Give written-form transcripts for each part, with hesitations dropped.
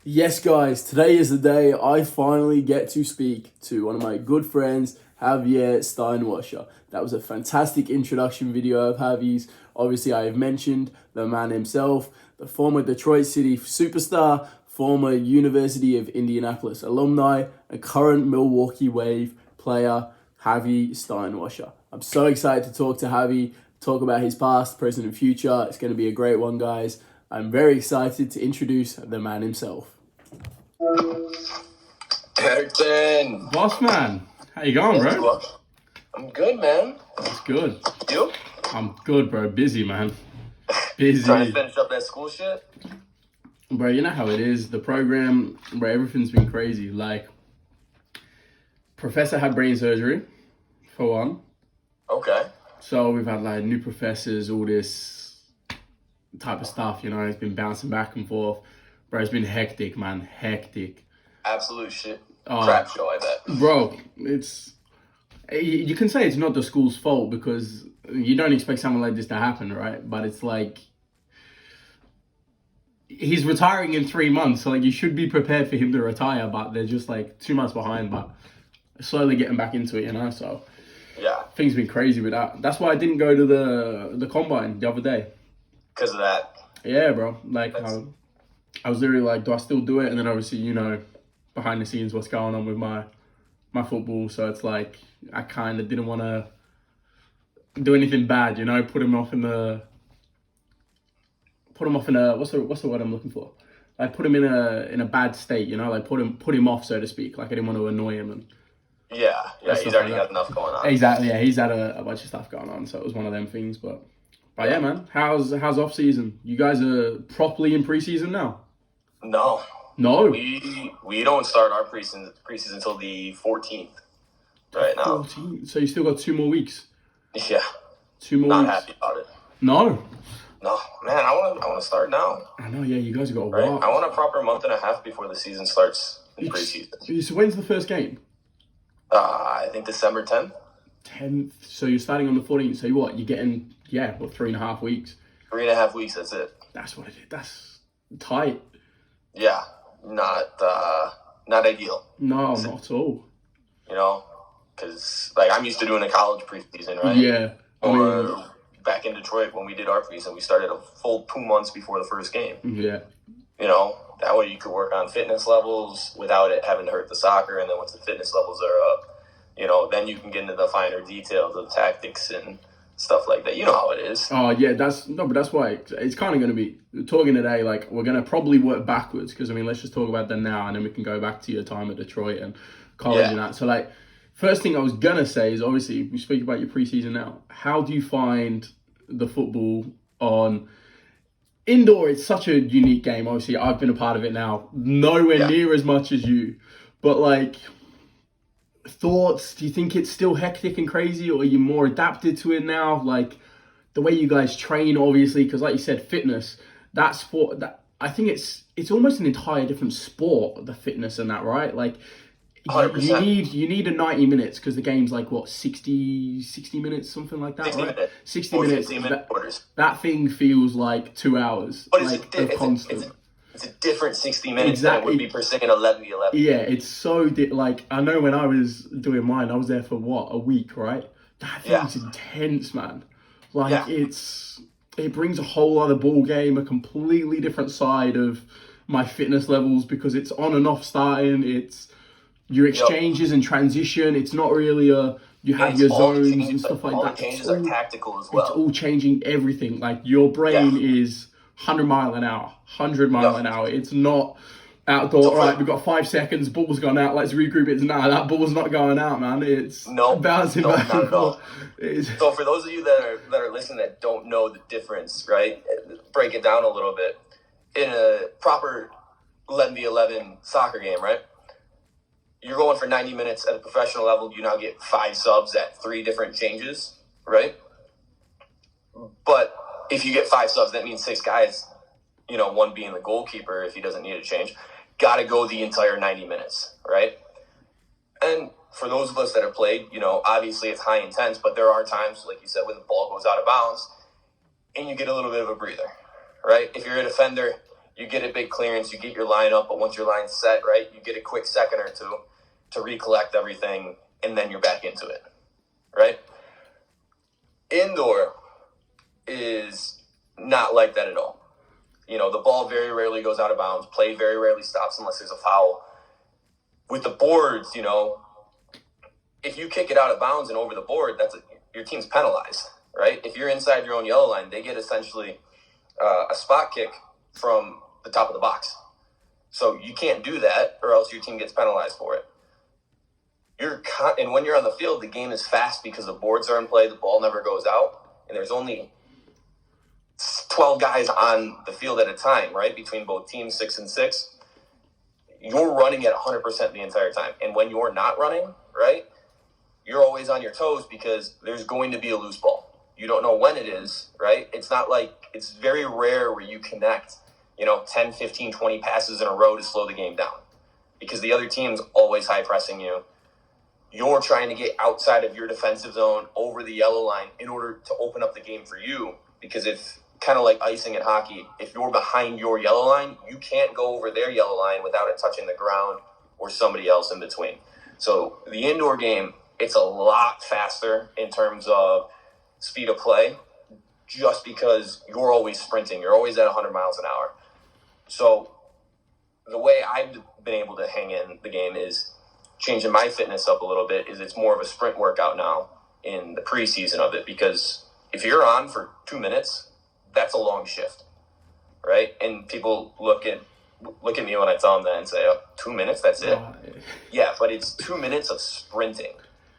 Yes, guys, today is the day I finally get to speak to one of my good friends, Javier Steinwascher. That was a fantastic introduction video of Javier's. Obviously, I have mentioned the man himself, the former Detroit City superstar, former University of Indianapolis alumni, and current Milwaukee Wave player, Javier Steinwascher. I'm so excited to talk to Javi, talk about his past, present, and future. It's going to be a great one, guys. I'm very excited to introduce the man himself. Everton. Boss man, how you going, bro? I'm good, man. That's good. You? I'm good, bro. Busy, man. Busy. Trying to finish up that school shit? Bro, you know how it is. The program, bro, everything's been crazy. Like, professor had brain surgery, for one. Okay. So we've had, like, new professors, all this type of stuff, you know. It's been bouncing back and forth. Bro, it's been hectic, man. Hectic. Absolute shit. Crap show, I bet. Bro, you can say it's not the school's fault because you don't expect something like this to happen, right? But it's like, he's retiring in 3 months, so like you should be prepared for him to retire, but they're just like 2 months behind, but slowly getting back into it, you know? So yeah, things been crazy with that. That's why I didn't go to the combine the other day. Because of that? Yeah, bro. Like, I was literally like, do I still do it? And then obviously, you know, behind the scenes, what's going on with my football. So it's like, I kind of didn't want to do anything bad, you know, put him off in a, what's the word I'm looking for? Like, put him in a bad state, you know, like put him off, so to speak. Like, I didn't want to annoy him. And yeah, he's already got enough going on. Exactly, yeah, he's had a bunch of stuff going on. So it was one of them things, but yeah, man, how's off season? You guys are properly in preseason now? No. We don't start our preseason until the 14th right now. 14th? So you still got 2 more weeks? Yeah. 2 more Not weeks? happy about it. No, man, I want to start now. I know, yeah, you guys have got a right? while. I want a proper month and a half before the season starts in preseason. So when's the first game? I think December 10th. 10th. So you're starting on the 14th. So what? You're getting 3.5 weeks. 3.5 weeks. That's it. That's what it is. That's tight. Yeah, not ideal. No, not at all. You know, because like I'm used to doing a college preseason, right? Yeah. Or back in Detroit when we did our preseason, we started a full 2 months before the first game. Yeah. You know, that way you could work on fitness levels without it having to hurt the soccer. And then once the fitness levels are up, you know, then you can get into the finer details of tactics and stuff like that. You know how it is. Oh, yeah, but that's why it's kind of going to be, talking today, like, we're going to probably work backwards, because, I mean, let's just talk about that now, and then we can go back to your time at Detroit and college and that. So, like, first thing I was going to say is, obviously, we speak about your preseason now. How do you find the football on indoor? It's such a unique game. Obviously, I've been a part of it now, nowhere near as much as you, but, like, thoughts? Do you think it's still hectic and crazy, or are you more adapted to it now? Like, the way you guys train, obviously, because like you said, fitness, that sport, that I think it's almost an entire different sport, the fitness and that, right? Like, you need a 90 minutes, because the game's like, what, 60 minutes, something like that, 60 right? minutes. 60 minutes. 15-minute quarters. That thing feels like 2 hours. But like, it's a different 60 minutes than it would be per se in 11v11. Yeah, it's so like, I know when I was doing mine, I was there for a week, right? That thing's intense, man. Like, it brings a whole other ball game, a completely different side of my fitness levels, because it's on and off starting. It's your exchanges and transition. It's not really you have your zones and stuff like that. All the changes are tactical as well. It's all changing everything. Like, your brain is 100 mile an hour, 100 mile an hour. It's not outdoor. Right, we've got 5 seconds. Ball's gone out. Let's regroup it. Nah, that ball's not going out, man. It's bouncing back and forth. So for those of you that are listening that don't know the difference, right? Break it down a little bit. In a proper 11v11 soccer game, right? You're going for 90 minutes at a professional level. You now get 5 subs at 3 different changes, right? But if you get 5 subs, that means 6 guys, you know, one being the goalkeeper if he doesn't need a change, got to go the entire 90 minutes, right? And for those of us that have played, you know, obviously it's high intense, but there are times, like you said, when the ball goes out of bounds and you get a little bit of a breather, right? If you're a defender, You get a big clearance, you get your line up, but once your line's set, right, you get a quick second or two to recollect everything, and then you're back into it, right? Indoor is not like that at all. You know, the ball very rarely goes out of bounds. Play very rarely stops unless there's a foul. With the boards, you know, if you kick it out of bounds and over the board, your team's penalized, right? If you're inside your own yellow line, they get essentially a spot kick from the top of the box. So you can't do that, or else your team gets penalized for it. And when you're on the field, the game is fast because the boards are in play, the ball never goes out, and there's only 12 guys on the field at a time, right? Between both teams, 6 and 6. You're running at 100% the entire time. And when you're not running, right, you're always on your toes because there's going to be a loose ball. You don't know when it is, right? It's not like, it's very rare where you connect, 10, 15, 20 passes in a row to slow the game down because the other team's always high pressing you. You're trying to get outside of your defensive zone over the yellow line in order to open up the game for you, because if, kind of like icing in hockey, if you're behind your yellow line, you can't go over their yellow line without it touching the ground or somebody else in between. So the indoor game, it's a lot faster in terms of speed of play just because you're always sprinting. You're always at 100 miles an hour. So the way I've been able to hang in the game is changing my fitness up a little bit. Is it's more of a sprint workout now in the preseason of it, because if you're on for 2 minutes, that's a long shift, right? And people look at me when I tell them that and say, oh, 2 minutes, that's it? Yeah, but it's 2 minutes of sprinting,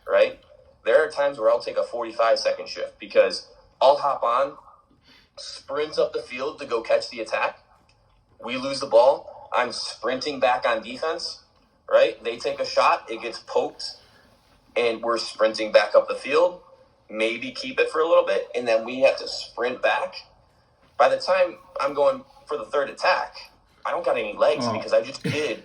right? There are times where I'll take a 45-second shift because I'll hop on, sprint up the field to go catch the attack. We lose the ball. I'm sprinting back on defense, right? They take a shot, it gets poked, and we're sprinting back up the field, maybe keep it for a little bit, and then we have to sprint back. By the time I'm going for the third attack, I don't got any legs because I just did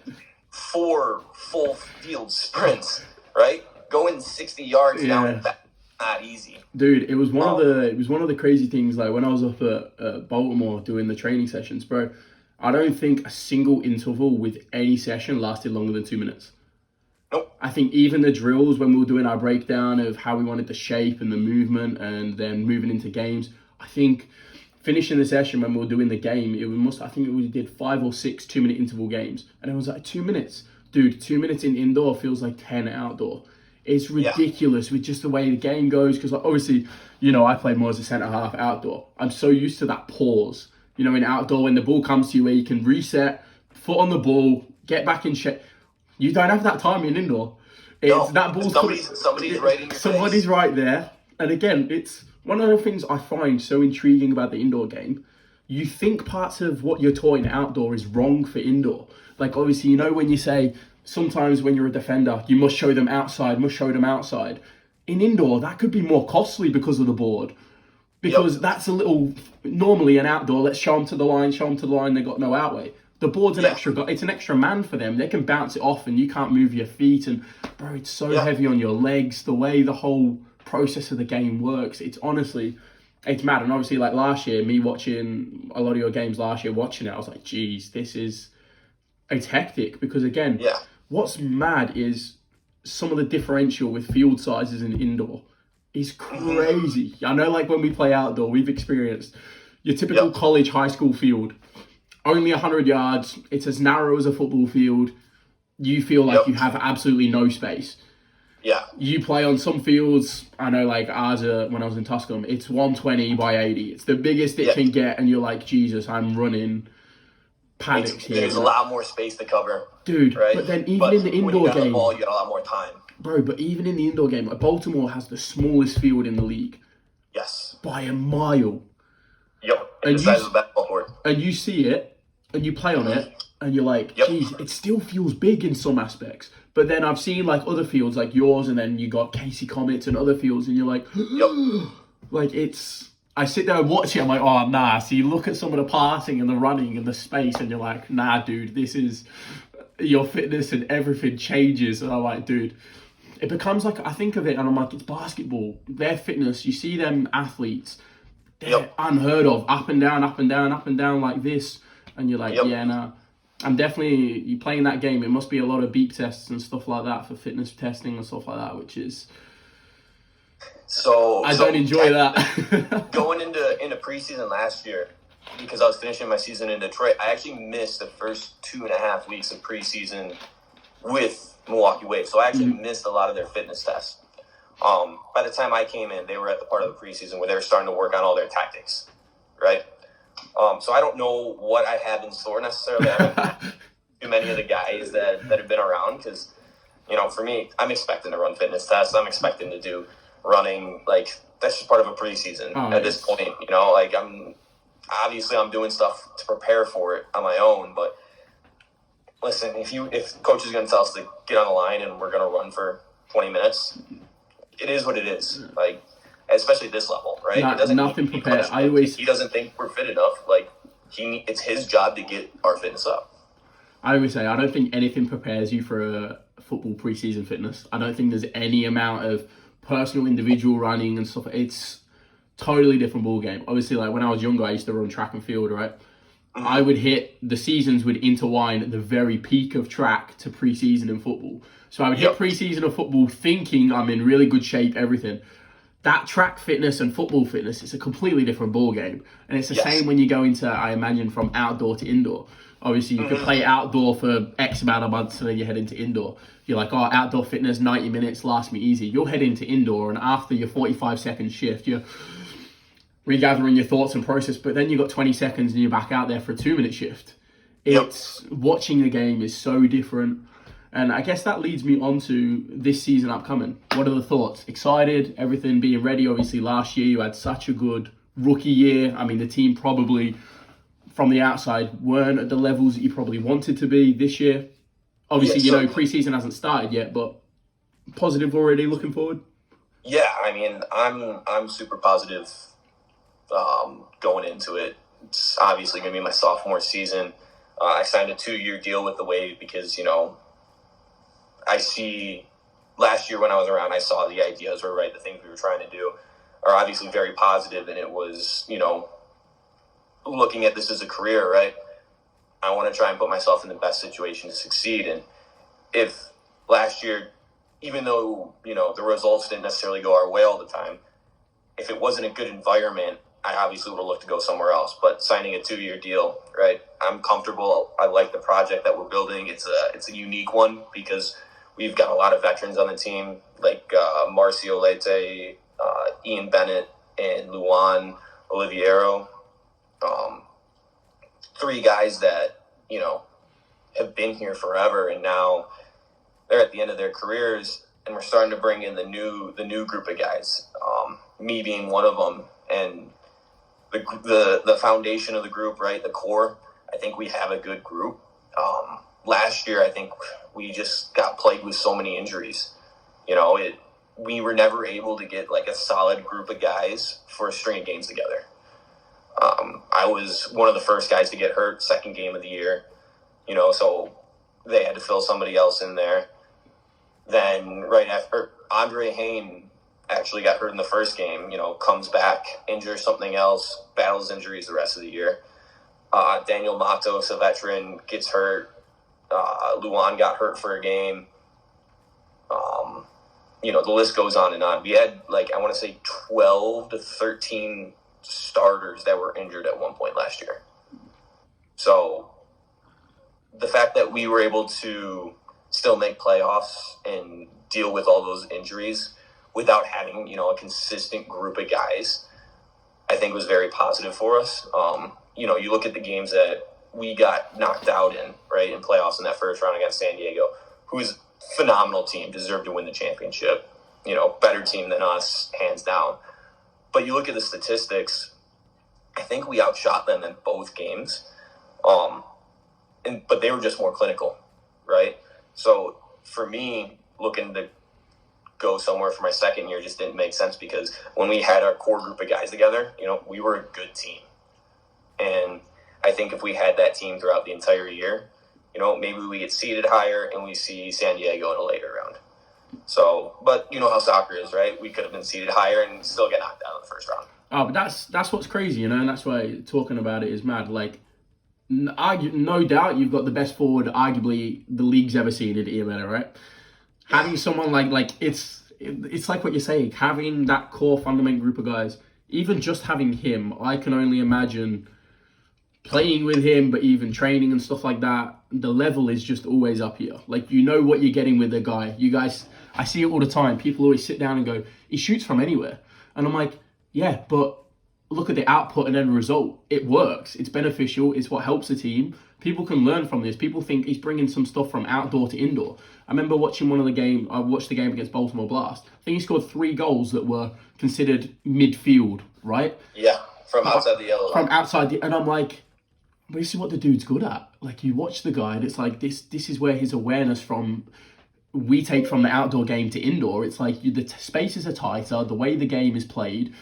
4 full field sprints, right? Going 60 yards down and back, not easy. Dude, it was one of the crazy things. Like when I was up at Baltimore doing the training sessions, bro, I don't think a single interval with any session lasted longer than 2 minutes. Nope. I think even the drills when we were doing our breakdown of how we wanted the shape and the movement and then moving into games, I think finishing the session when we were doing the game, I think we did 5 or 6 2-minute interval games. And it was like 2 minutes. Dude, 2 minutes in indoor feels like 10 outdoor. It's ridiculous with just the way the game goes. Because obviously, I played more as a centre half outdoor. I'm so used to that pause. In outdoor, when the ball comes to you where you can reset, foot on the ball, get back in shape. You don't have that time in indoor. That ball's somebody's right in your Somebody's face. right there. And again, it's one of the things I find so intriguing about the indoor game. You think parts of what you're taught in outdoor is wrong for indoor. Like obviously, when you say sometimes when you're a defender, you must show them outside. In indoor, that could be more costly because of the board. Because that's a little, normally an outdoor, let's show them to the line, they got no outway. The board's it's an extra man for them. They can bounce it off and you can't move your feet. And bro, it's so heavy on your legs, the way the whole process of the game works. It's honestly, it's mad. And obviously like last year, me watching a lot of your games last year, watching it, I was like, geez, it's hectic. Because again, what's mad is some of the differential with field sizes in indoor is crazy. I know like when we play outdoor, we've experienced your typical college, high school field, only 100 yards. It's as narrow as a football field. You feel like you have absolutely no space. Yeah. You play on some fields, I know like ours, when I was in Tusculum, it's 120 by 80. It's the biggest it can get. And you're like, Jesus, I'm running panics here. There's a lot more space to cover. Dude, right? But then even in the indoor game, the ball, you got a lot more time. Bro, but even in the indoor game, like Baltimore has the smallest field in the league. Yes. By a mile. Yep. And the size of the basketball court. And you see it, and you play on it, and you're like, geez, it still feels big in some aspects. But then I've seen like other fields like yours, and then you got Casey Comets and other fields, and you're like, like I sit there and watch it, I'm like, oh, nah. So you look at some of the passing and the running and the space, and you're like, nah, dude, this is, your fitness and everything changes. And I'm like, dude, it becomes like, I think of it and I'm like, it's basketball. Their fitness, you see them athletes, they're unheard of, up and down like this. and you're like, Yep. yeah, no, I'm definitely, you playing that game, it must be a lot of beep tests and stuff like that for fitness testing and stuff like that, which is, I don't enjoy that. Going into preseason last year, because I was finishing my season in Detroit, I actually missed the first 2.5 weeks of preseason with Milwaukee Waves. So I actually missed a lot of their fitness tests. By the time I came in, they were at the part of the preseason where they were starting to work on all their tactics, right? So I don't know what I have in store necessarily. I haven't too many of the guys that have been around because, for me, I'm expecting to run fitness tests. I'm expecting to do running. Like, that's just part of a preseason at this point. Like, I'm doing stuff to prepare for it on my own. But listen, if coach is going to tell us to get on the line and we're going to run for 20 minutes, it is what it is. Like, especially at this level, right? It doesn't nothing prepared. He doesn't think we're fit enough. Like, it's his job to get our fitness up. I always say I don't think anything prepares you for a football preseason fitness. I don't think there's any amount of personal, individual running and stuff. It's totally different ball game. Obviously, like when I was younger, I used to run track and field, right? I would hit, the seasons would intertwine at the very peak of track to preseason in football. So I would hit preseason of football thinking I'm in really good shape, everything. That track fitness and football fitness is a completely different ball game. And it's the same when you go into, I imagine, from outdoor to indoor. Obviously, you could play outdoor for X amount of months and then you head into indoor. You're like, outdoor fitness, 90 minutes, last me easy. You'll head into indoor, and after your 45-second shift, you're regathering your thoughts and process, but then you've got 20 seconds and you're back out there for a 2-minute shift. It's watching the game is so different. And I guess that leads me on to this season upcoming. What are the thoughts? Excited? Everything being ready? Obviously, last year you had such a good rookie year. I mean, the team probably, from the outside, weren't at the levels that you probably wanted to be this year. Obviously, preseason hasn't started yet, but positive already, looking forward? Yeah, I mean, I'm super positive going into it. It's obviously going to be my sophomore season. I signed a 2-year deal with the Wave because, I see last year when I was around, I saw the ideas were right. The things we were trying to do are obviously very positive, and it was, looking at this as a career, right? I want to try and put myself in the best situation to succeed. And if last year, even though, the results didn't necessarily go our way all the time, if it wasn't a good environment, I obviously would have looked to go somewhere else. But signing a 2-year deal, right? I'm comfortable. I like the project that we're building. It's a unique one because we've got a lot of veterans on the team, like Marcio Leite, Ian Bennett, and Luan Oliviero. 3 guys that, have been here forever, and now they're at the end of their careers, and we're starting to bring in the new group of guys. Me being one of them, and the foundation of the group, right? The core. I think we have a good group. Last year, I think we just got plagued with so many injuries. We were never able to get like a solid group of guys for a string of games together. I was one of the first guys to get hurt, second game of the year, so they had to fill somebody else in there. Then right after, Andre Hayne actually got hurt in the first game, comes back, injures something else, battles injuries the rest of the year. Daniel Matos, a veteran, gets hurt. Luan got hurt for a game. The list goes on and on. We had, I want to say 12 to 13 starters that were injured at one point last year. So the fact that we were able to still make playoffs and deal with all those injuries without having, a consistent group of guys, I think was very positive for us. You look at the games that we got knocked out in, right, in playoffs in that first round against San Diego, who's a phenomenal team, deserved to win the championship, better team than us, hands down. But you look at the statistics, I think we outshot them in both games. But they were just more clinical, right? So for me, looking to go somewhere for my second year just didn't make sense because when we had our core group of guys together, we were a good team. And I think if we had that team throughout the entire year, maybe we get seeded higher and we see San Diego in a later round. So, but you know how soccer is, right? We could have been seeded higher and still get knocked out in the first round. Oh, but that's what's crazy, and that's why talking about it is mad. Like, No doubt you've got the best forward, arguably, the league's ever seen in Ian, right? Having someone like it's like what you're saying, having that core fundamental group of guys, even just having him, I can only imagine playing with him, but even training and stuff like that, the level is just always up here. Like, you know what you're getting with the guy. You guys, I see it all the time. People always sit down and go, he shoots from anywhere. And I'm like, yeah, but look at the output and end result. It works. It's beneficial. It's what helps the team. People can learn from this. People think he's bringing some stuff from outdoor to indoor. I remember watching I watched the game against Baltimore Blast. I think he scored 3 goals that were considered midfield, right? Yeah, from outside the yellow line. From outside and I'm like, this is what the dude's good at. Like, you watch the guy and it's like, this is where his awareness we take from the outdoor game to indoor. It's like the spaces are tighter, the way the game is played,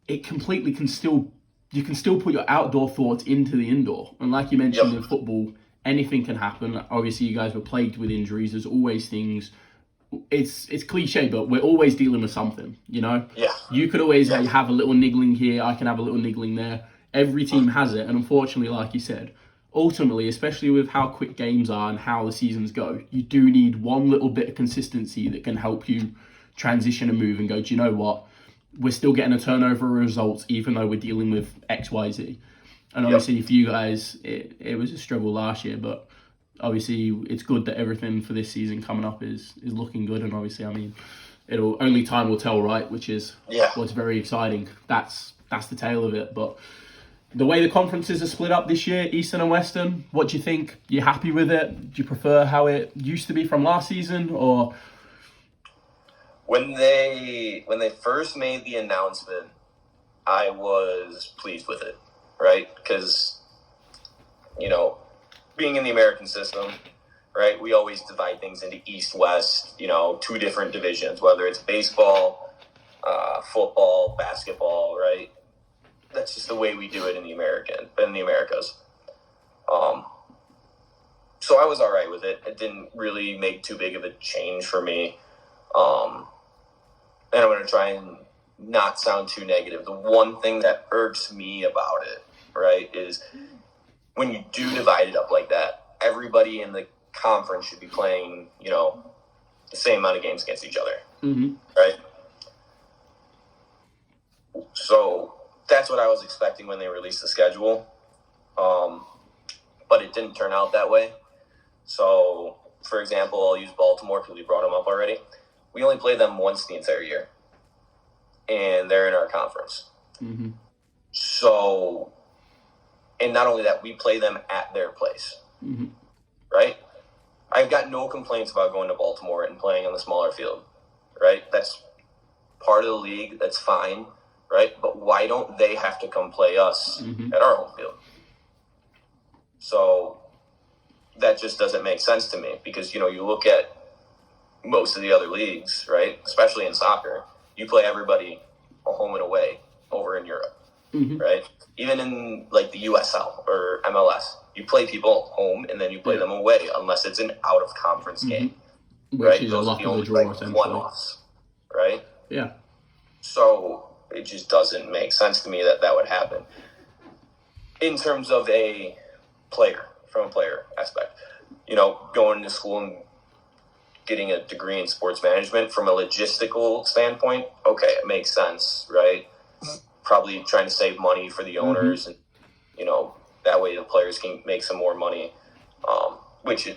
it completely you can still put your outdoor thoughts into the indoor. And like you mentioned, in football, anything can happen. Obviously, you guys were plagued with injuries. There's always things. It's cliche, but we're always dealing with something, you know? Yeah. You could always have a little niggling here. I can have a little niggling there. Every team has it. And unfortunately, like you said, ultimately, especially with how quick games are and how the seasons go, you do need one little bit of consistency that can help you transition and move and go, do you know what? We're still getting a turnover of results, even though we're dealing with X, Y, Z. And obviously, for you guys, it was a struggle last year, but obviously, it's good that everything for this season coming up is looking good. And obviously, I mean, only time will tell, right? Which is what's very exciting. That's the tale of it. But the way the conferences are split up this year, Eastern and Western, what do you think? You happy with it? Do you prefer how it used to be from last season, or? When they first made the announcement, I was pleased with it, right? Because, being in the American system, right, we always divide things into East, West, 2 different divisions, whether it's baseball, football, basketball, right? That's just the way we do it in the Americas. So I was all right with it. It didn't really make too big of a change for me. And I'm going to try and not sound too negative. The one thing that irks me about it, right, is when you do divide it up like that, everybody in the conference should be playing, the same amount of games against each other, right? So that's what I was expecting when they released the schedule, but it didn't turn out that way. So, for example, I'll use Baltimore because we brought them up already. We only played them once the entire year, and they're in our conference. So, and not only that, we play them at their place, right? I've got no complaints about going to Baltimore and playing on the smaller field, right? That's part of the league. That's fine, right? But why don't they have to come play us at our home field? So that just doesn't make sense to me because, you look at most of the other leagues, right? Especially in soccer, you play everybody home and away over in Europe, right? Even in like the USL or MLS, you play people home and then you play them away unless it's an out of conference game, right? Which is those a are luck the of the only draw, like one-offs, right? Yeah. So it just doesn't make sense to me that would happen in terms of a player, from a player aspect. Going to school and getting a degree in sports management from a logistical standpoint, okay, it makes sense, right? Probably trying to save money for the owners and, that way the players can make some more money, which,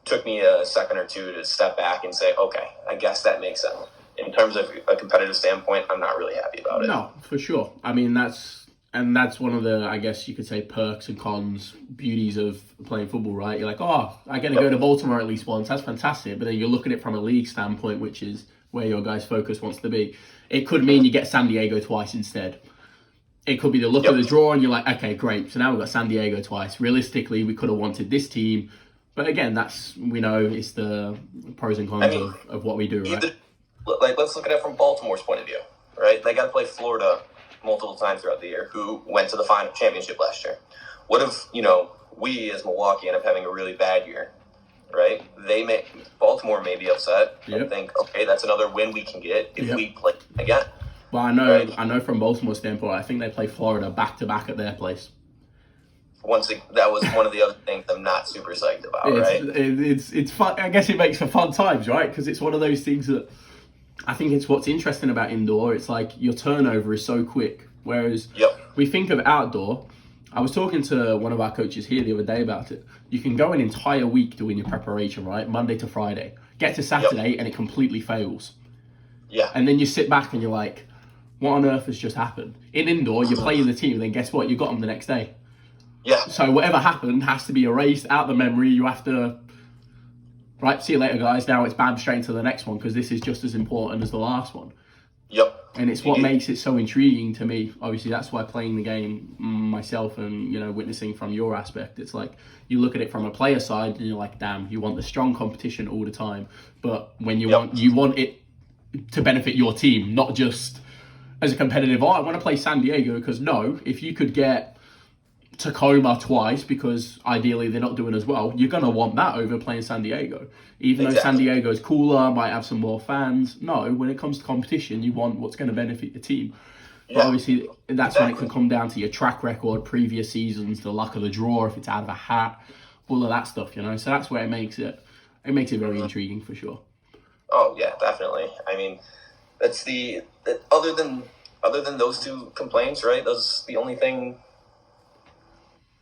took me a second or two to step back and say, okay, I guess that makes sense. In terms of a competitive standpoint, I'm not really happy about it. No, for sure. I mean, that's one of the, I guess you could say, perks and cons, beauties of playing football, right? You're like, oh, I get to go to Baltimore at least once. That's fantastic. But then you look at it from a league standpoint, which is where your guys' focus wants to be. It could mean you get San Diego twice instead. It could be the look of the draw, and you're like, okay, great. So now we've got San Diego twice. Realistically, we could have wanted this team. But again, we know it's the pros and cons of what we do, right? Let's look at it from Baltimore's point of view, right? They got to play Florida multiple times throughout the year, who went to the final championship last year. What if, we as Milwaukee end up having a really bad year, right? Baltimore may be upset and think, okay, that's another win we can get if we play again. Well, I know from Baltimore's standpoint, I think they play Florida back-to-back at their place. that was one of the other things I'm not super psyched about, right? It's fun. I guess it makes for fun times, right? Because it's one of those things that I think it's what's interesting about indoor. It's like your turnover is so quick, whereas we think of outdoor. I was talking to one of our coaches here the other day about it. You can go an entire week doing your preparation, right? Monday to Friday. Get to Saturday and it completely fails. Yeah. And then you sit back and you're like, what on earth has just happened? In indoor, you're playing the team, and then guess what? You got them the next day. Yeah. So whatever happened has to be erased out the memory. You have to, right, see you later, guys. Now it's bam, straight into the next one because this is just as important as the last one. Yep. And it's what makes it so intriguing to me. Obviously, that's why playing the game myself and, witnessing from your aspect, it's like you look at it from a player side and you're like, damn, you want the strong competition all the time. But when you want it to benefit your team, not just as a competitive, I want to play San Diego because if you could get Tacoma twice because ideally they're not doing as well, you're going to want that over playing San Diego. Even though San Diego is cooler, might have some more fans. No, when it comes to competition, you want what's going to benefit your team. But obviously, that's when it can come down to your track record, previous seasons, the luck of the draw, if it's out of a hat, all of that stuff, So that's where it makes it very intriguing for sure. Oh, yeah, definitely. I mean, that's other than those two complaints, right? That's the only thing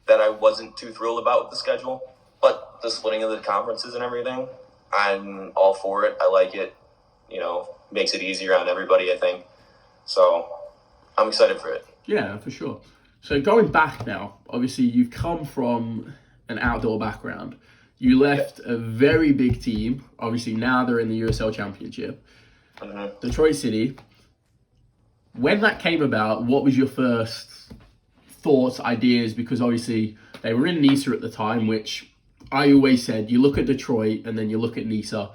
that I wasn't too thrilled about with the schedule. But the splitting of the conferences and everything, I'm all for it. I like it. Makes it easier on everybody, I think. So I'm excited for it. Yeah, for sure. So going back now, obviously you've come from an outdoor background. You left a very big team. Obviously now they're in the USL Championship. Mm-hmm. Detroit City. When that came about, what was your first thoughts, ideas? Because obviously they were in Nisa at the time, which I always said, you look at Detroit and then you look at Nisa,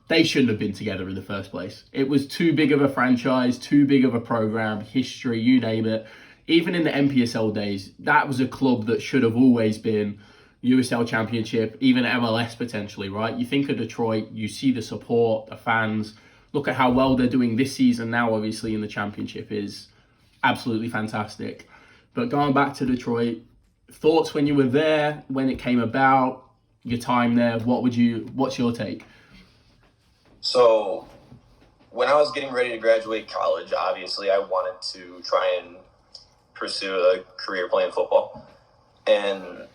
they shouldn't have been together in the first place. It was too big of a franchise, too big of a program, history, you name it. Even in the NPSL days, that was a club that should have always been USL Championship, even MLS potentially, right? You think of Detroit, you see the support, the fans. Look at how well they're doing this season now, obviously, in the Championship is absolutely fantastic. But going back to Detroit, thoughts when you were there, when it came about, your time there, what's your take? So when I was getting ready to graduate college, obviously I wanted to try and pursue a career playing football. And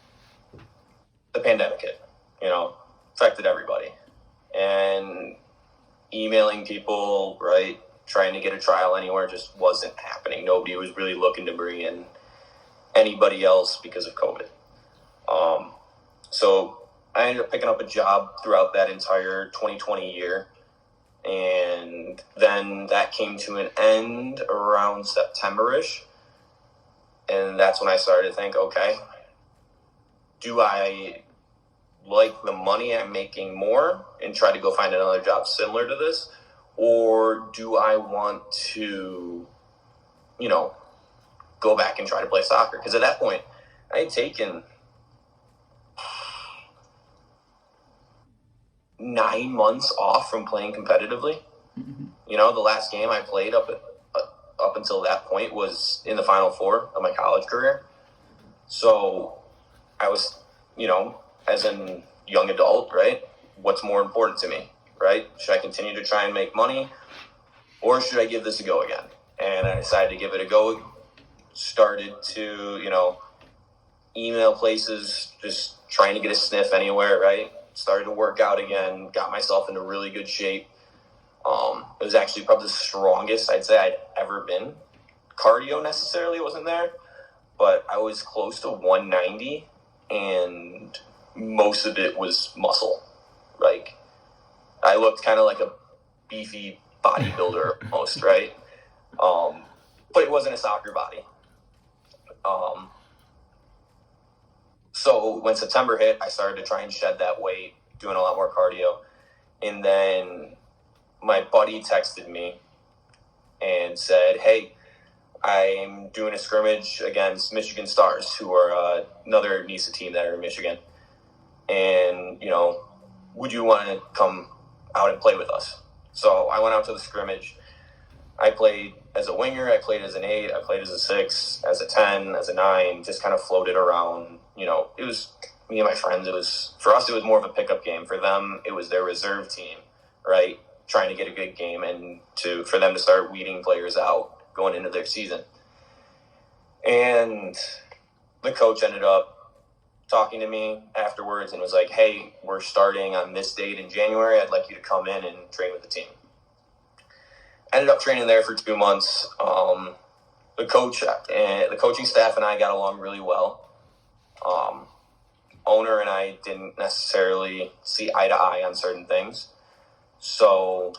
the pandemic hit, affected everybody. And emailing people, right, trying to get a trial anywhere just wasn't happening. Nobody was really looking to bring in anybody else because of COVID. So I ended up picking up a job throughout that entire 2020 year. And then that came to an end around September-ish. And that's when I started to think, okay, do I like the money I'm making more and try to go find another job similar to this? Or do I want to, go back and try to play soccer? Because at that point, I had taken 9 months off from playing competitively. Mm-hmm. The last game I played up until that point was in the Final Four of my college career. So I was, as a young adult, right? What's more important to me, right? Should I continue to try and make money, or should I give this a go again? And I decided to give it a go. Started to, email places, just trying to get a sniff anywhere, right? Started to work out again, got myself into really good shape. It was actually probably the strongest I'd say I'd ever been. Cardio necessarily wasn't there, but I was close to 190, and most of it was muscle. Like, I looked kind of like a beefy bodybuilder almost, right? But it wasn't a soccer body. So when September hit, I started to try and shed that weight, doing a lot more cardio. And then my buddy texted me and said, hey, I'm doing a scrimmage against Michigan Stars, who are another NISA team that are in Michigan. And, would you want to come out and play with us? So I went out to the scrimmage. I played as a winger, I played as an 8, I played as a 6, as a 10, as a 9, just kind of floated around. It was me and my friends. For us, it was more of a pickup game. For them, it was their reserve team, right? Trying to get a good game and for them to start weeding players out going into their season. And the coach ended up talking to me afterwards and was like, hey, we're starting on this date in January. I'd like you to come in and train with the team. Ended up training there for 2 months. The coach and the coaching staff and I got along really well. Owner and I didn't necessarily see eye to eye on certain things. So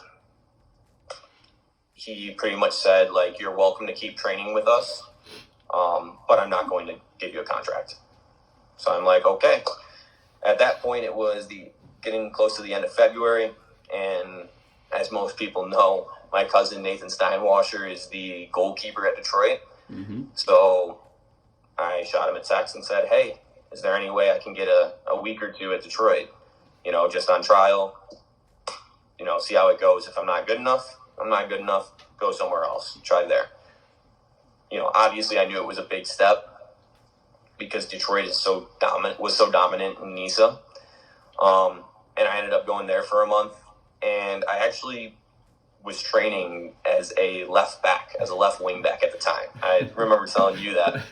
he pretty much said, like, you're welcome to keep training with us, but I'm not going to give you a contract. So I'm like, okay. At that point, it was getting close to the end of February, and as most people know, my cousin Nathan Steinwascher is the goalkeeper at Detroit. Mm-hmm. So I shot him a text and said, hey, is there any way I can get a week or 2 at Detroit? Just on trial, see how it goes. If I'm not good enough, go somewhere else. Try there. Obviously I knew it was a big step because Detroit was so dominant in NISA. And I ended up going there for a month. And I actually was training as a left wing back at the time. I remember telling you that.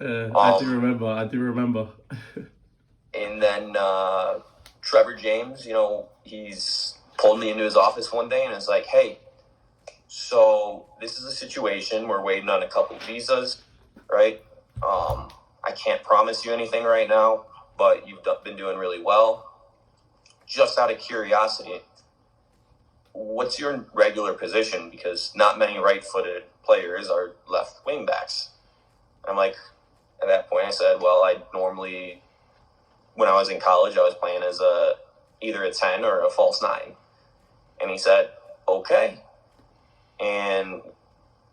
I do remember. And then Trevor James, he's pulled me into his office one day and is like, hey, so this is a situation. We're waiting on a couple visas, right? I can't promise you anything right now, but you've been doing really well. Just out of curiosity, what's your regular position? Because not many right-footed players are left wing backs. I'm like, at that point I said, well, when I was in college, I was playing as either a 10 or a false 9. And he said, okay. And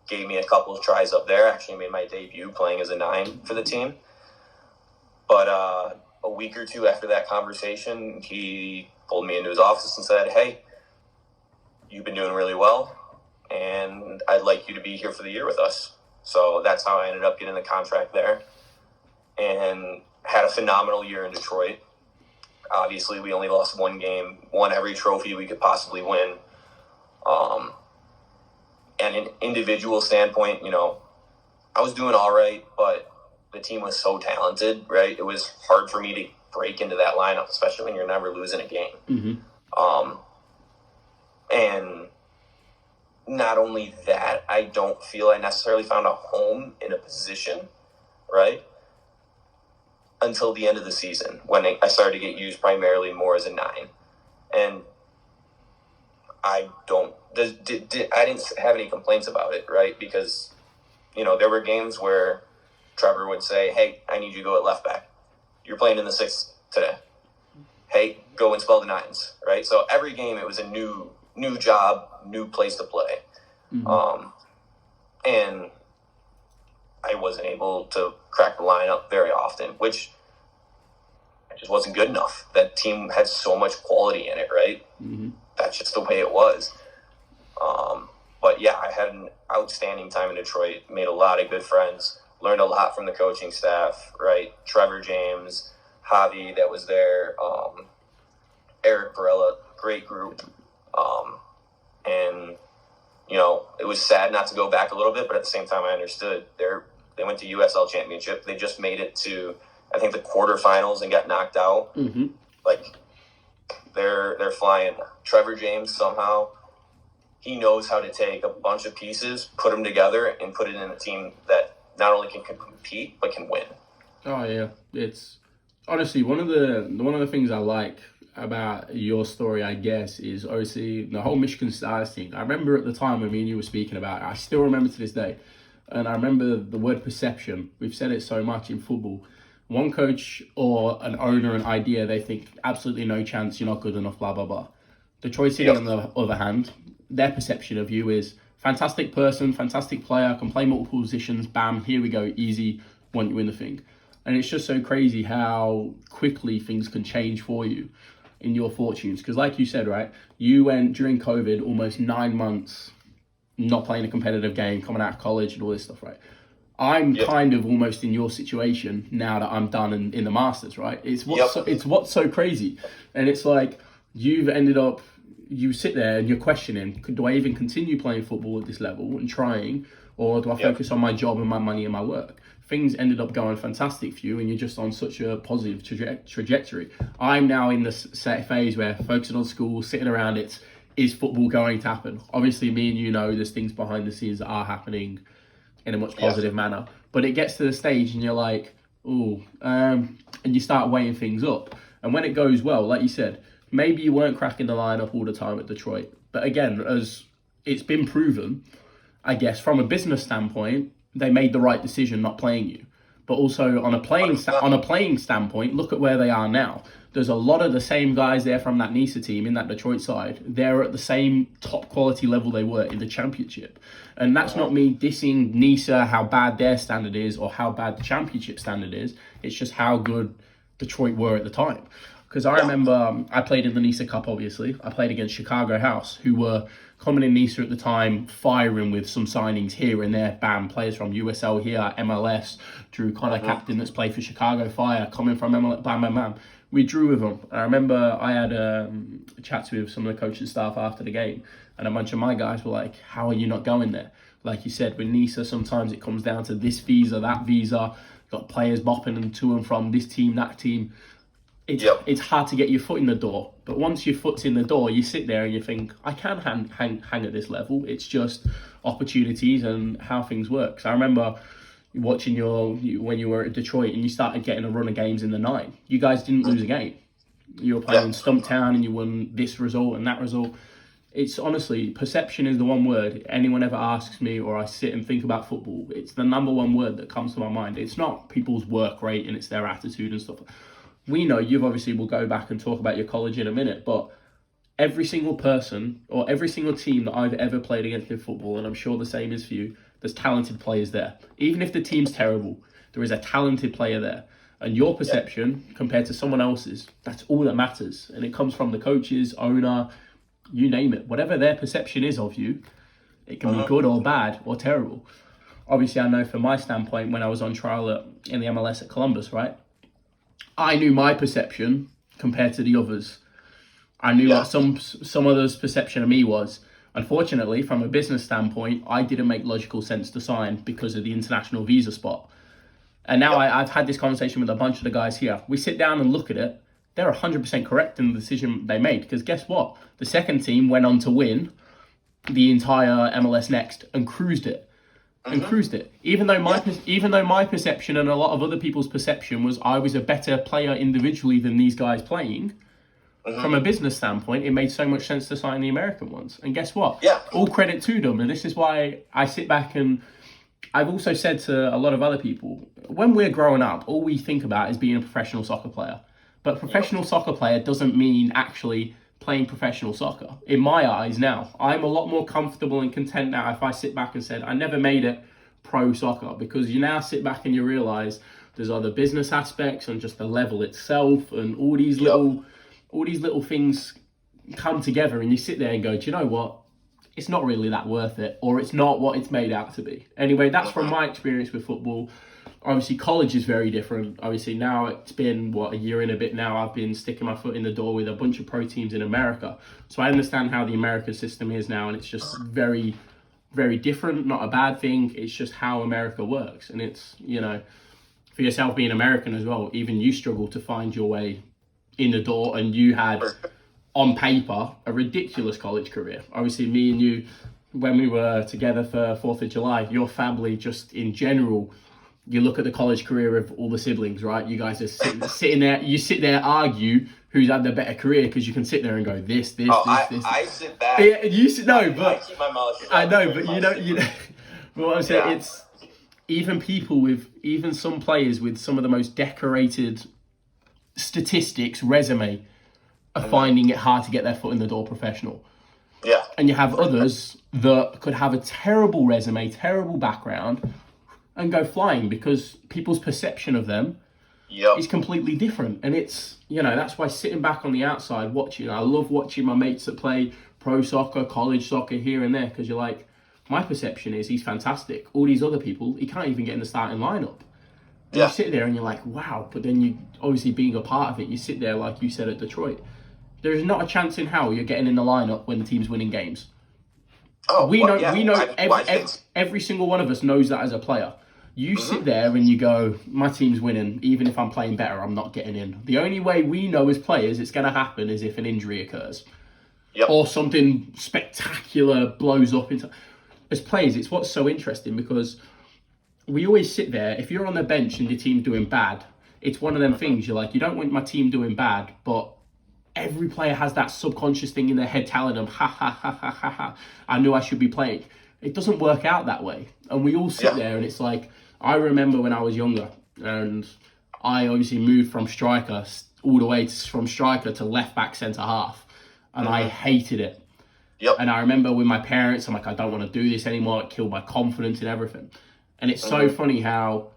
gave me a couple of tries up there. Actually made my debut playing as a 9 for the team. But a week or 2 after that conversation, he pulled me into his office and said, hey, you've been doing really well, and I'd like you to be here for the year with us. So that's how I ended up getting the contract there and had a phenomenal year in Detroit. Obviously, we only lost 1 game, won every trophy we could possibly win. And an individual standpoint, I was doing all right, but the team was so talented, right? It was hard for me to break into that lineup, especially when you're never losing a game. Mm-hmm. And not only that, I don't feel I necessarily found a home in a position, right? Until the end of the season, when I started to get used primarily more as a 9. And I didn't have any complaints about it, right? Because, there were games where Trevor would say, hey, I need you to go at left back. You're playing in the 6th today. Hey, go and spell the 9s, right? So every game it was a new job, new place to play. Mm-hmm. And I wasn't able to crack the lineup very often, which I just wasn't good enough. That team had so much quality in it, right? Mm-hmm. That's just the way it was. But yeah, I had an outstanding time in Detroit, made a lot of good friends, learned a lot from the coaching staff, right? Trevor James, Javi that was there, Eric Barella, great group. And, it was sad not to go back a little bit, but at the same time I understood. They went to USL Championship. They just made it to, I think, the quarterfinals and got knocked out. Mm-hmm. Like, they're flying. Trevor James, somehow, he knows how to take a bunch of pieces, put them together, and put it in a team that not only can compete, but can win. Oh, yeah. It's honestly one of the things I like about your story, I guess, is obviously the whole Michigan Stars thing. I remember at the time when me and you were speaking about it, I still remember to this day. And I remember the word perception. We've said it so much in football. One coach or an owner, an idea, they think absolutely no chance, you're not good enough, blah, blah, blah. Detroit City, on the other hand, their perception of you is fantastic person, fantastic player, can play multiple positions, bam, here we go, easy, want you in the thing. And it's just so crazy how quickly things can change for you in your fortunes. Because like you said, right, you went during COVID almost 9 months not playing a competitive game, coming out of college and all this stuff, right? I'm kind of almost in your situation now that I'm done in the Masters, right? It's what's so crazy. And it's like you've ended up, you sit there and you're questioning, do I even continue playing football at this level and trying, or do I focus on my job and my money and my work? Things ended up going fantastic for you and you're just on such a positive trajectory. I'm now in this set phase where focusing on school, sitting around, is football going to happen? Obviously, me and you know there's things behind the scenes that are happening in a much positive manner. But it gets to the stage and you're like, and you start weighing things up. And when it goes well, like you said, maybe you weren't cracking the lineup all the time at Detroit. But again, as it's been proven, I guess, from a business standpoint, they made the right decision not playing you. But also on a playing standpoint, look at where they are now. There's a lot of the same guys there from that NISA team in that Detroit side. They're at the same top quality level they were in the championship. And that's not me dissing NISA, how bad their standard is or how bad the championship standard is. It's just how good Detroit were at the time. Because I remember I played in the NISA Cup, obviously. I played against Chicago House, who were coming in NISA at the time, firing with some signings here and there. Bam, players from USL here, MLS. Drew Connor, captain that's played for Chicago Fire, coming from MLS, bam, bam, bam. We drew with them. I remember I had chats with some of the coaching staff after the game, and a bunch of my guys were like, how are you not going there? Like you said, with NISA, sometimes it comes down to this visa, that visa, got players bopping them to and from this team, that team. It's hard to get your foot in the door. But once your foot's in the door, you sit there and you think, I can hang at this level. It's just opportunities and how things work. So I remember watching when you were at Detroit and you started getting a run of games in the 9. You guys didn't lose a game. You were playing Stumptown and you won this result and that result. It's honestly, perception is the one word. Anyone ever asks me or I sit and think about football, it's the number one word that comes to my mind. It's not people's work rate and it's their attitude and stuff. We know you've obviously, we'll go back and talk about your college in a minute, but every single person or every single team that I've ever played against in football, and I'm sure the same is for you, there's talented players there. Even if the team's terrible, there is a talented player there. And your perception compared to someone else's, that's all that matters. And it comes from the coaches, owner, you name it. Whatever their perception is of you, it can be good or bad or terrible. Obviously, I know from my standpoint, when I was on trial in the MLS at Columbus, right? I knew my perception compared to the others. I knew what some others' perception of me was. Unfortunately, from a business standpoint, I didn't make logical sense to sign because of the international visa spot. And now I've had this conversation with a bunch of the guys here. We sit down and look at it. They're 100% correct in the decision they made. Because guess what? The second team went on to win the entire MLS Next and cruised it. Even though my perception and a lot of other people's perception was I was a better player individually than these guys playing, from a business standpoint, it made so much sense to sign the American ones. And guess what? All credit to them. And this is why I sit back and I've also said to a lot of other people, when we're growing up, all we think about is being a professional soccer player. But professional soccer player doesn't mean actually playing professional soccer. In my eyes now, I'm a lot more comfortable and content now if I sit back and said, I never made it pro soccer, because you now sit back and you realize there's other business aspects and just the level itself and all these little things come together and you sit there and go, do you know what? It's not really that worth it, or it's not what it's made out to be. Anyway, that's from my experience with football. Obviously, college is very different. Obviously, now it's been, a year and a bit now, I've been sticking my foot in the door with a bunch of pro teams in America. So I understand how the American system is now, and it's just very, very different. Not a bad thing. It's just how America works. And it's, for yourself being American as well, even you struggle to find your way in the door, and you had, on paper, a ridiculous college career. Obviously, me and you, when we were together for 4th of July, your family just in general, you look at the college career of all the siblings, right? You guys are sitting there, you sit there, argue who's had the better career, because you can sit there and go, this. I sit back. Yeah, you sit, no, but I keep my mouth shut. I know, but you know, but what I'm saying, it's even some players with some of the most decorated statistics, resume, are finding it hard to get their foot in the door professional. Yeah. And you have others that could have a terrible resume, terrible background, and go flying because people's perception of them is completely different. And it's, that's why sitting back on the outside watching, I love watching my mates that play pro soccer, college soccer here and there, because you're like, my perception is he's fantastic. All these other people, he can't even get in the starting lineup. And Yeah. you sit there and you're like, wow. But then you, obviously being a part of it, you sit there like you said at Detroit. There is not a chance in hell you're getting in the lineup when the team's winning games. Oh, We well, know. yeah. We know. I think Every single one of us knows that as a player. You sit there and you go, my team's winning. Even if I'm playing better, I'm not getting in. The only way we know as players it's going to happen is if an injury occurs. Yep. Or something spectacular blows up into. As players, it's what's so interesting because we always sit there. If you're on the bench and your team's doing bad, it's one of them things. You're like, you don't want my team doing bad, but every player has that subconscious thing in their head telling them, ha ha ha ha ha ha. I knew I should be playing. It doesn't work out that way, and we all sit there, and it's like I remember when I was younger, and I obviously moved from striker all the way from striker to left back centre half. And I hated it. Yep. And I remember with my parents, I'm like, I don't want to do this anymore. It killed my confidence and everything. And it's so funny how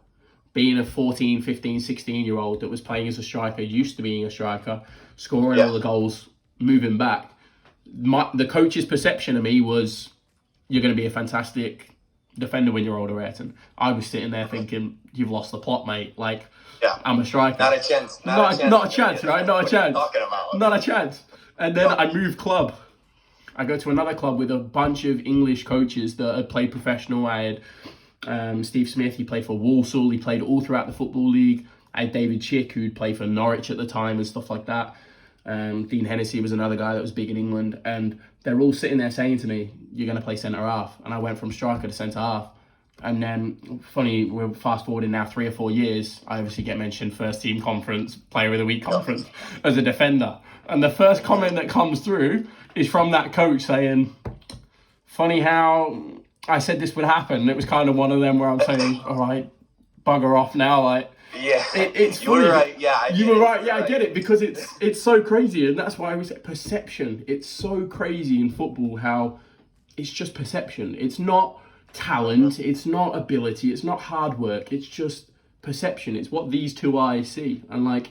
being a 14, 15, 16-year-old that was playing as a striker, used to being a striker, scoring all the goals, moving back, the coach's perception of me was, you're going to be a fantastic defender when you're older, Ayrton. I was sitting there thinking, you've lost the plot, mate. Like, I'm a striker. Not a chance. Not a chance, right? Not a chance. Talking about. Not a chance. And then I moved club. I go to another club with a bunch of English coaches that had played professional. I had Steve Smith, he played for Walsall. He played all throughout the Football League. I had David Chick, who'd played for Norwich at the time and stuff like that. Dean Hennessy was another guy that was big in England. And they're all sitting there saying to me, you're going to play centre-half. And I went from striker to centre-half. And then, funny, we're fast-forwarding now 3 or 4 years. I obviously get mentioned first team conference, player of the week conference as a defender. And the first comment that comes through is from that coach saying, funny how I said this would happen. And it was kind of one of them where I'm saying, all right, bugger off now. Like, it's you were right. Yeah, you were right. Yeah, I get it because it's so crazy. And that's why I always say perception. It's so crazy in football how it's just perception. It's not talent. It's not ability. It's not hard work. It's just perception. It's what these two eyes see. And like,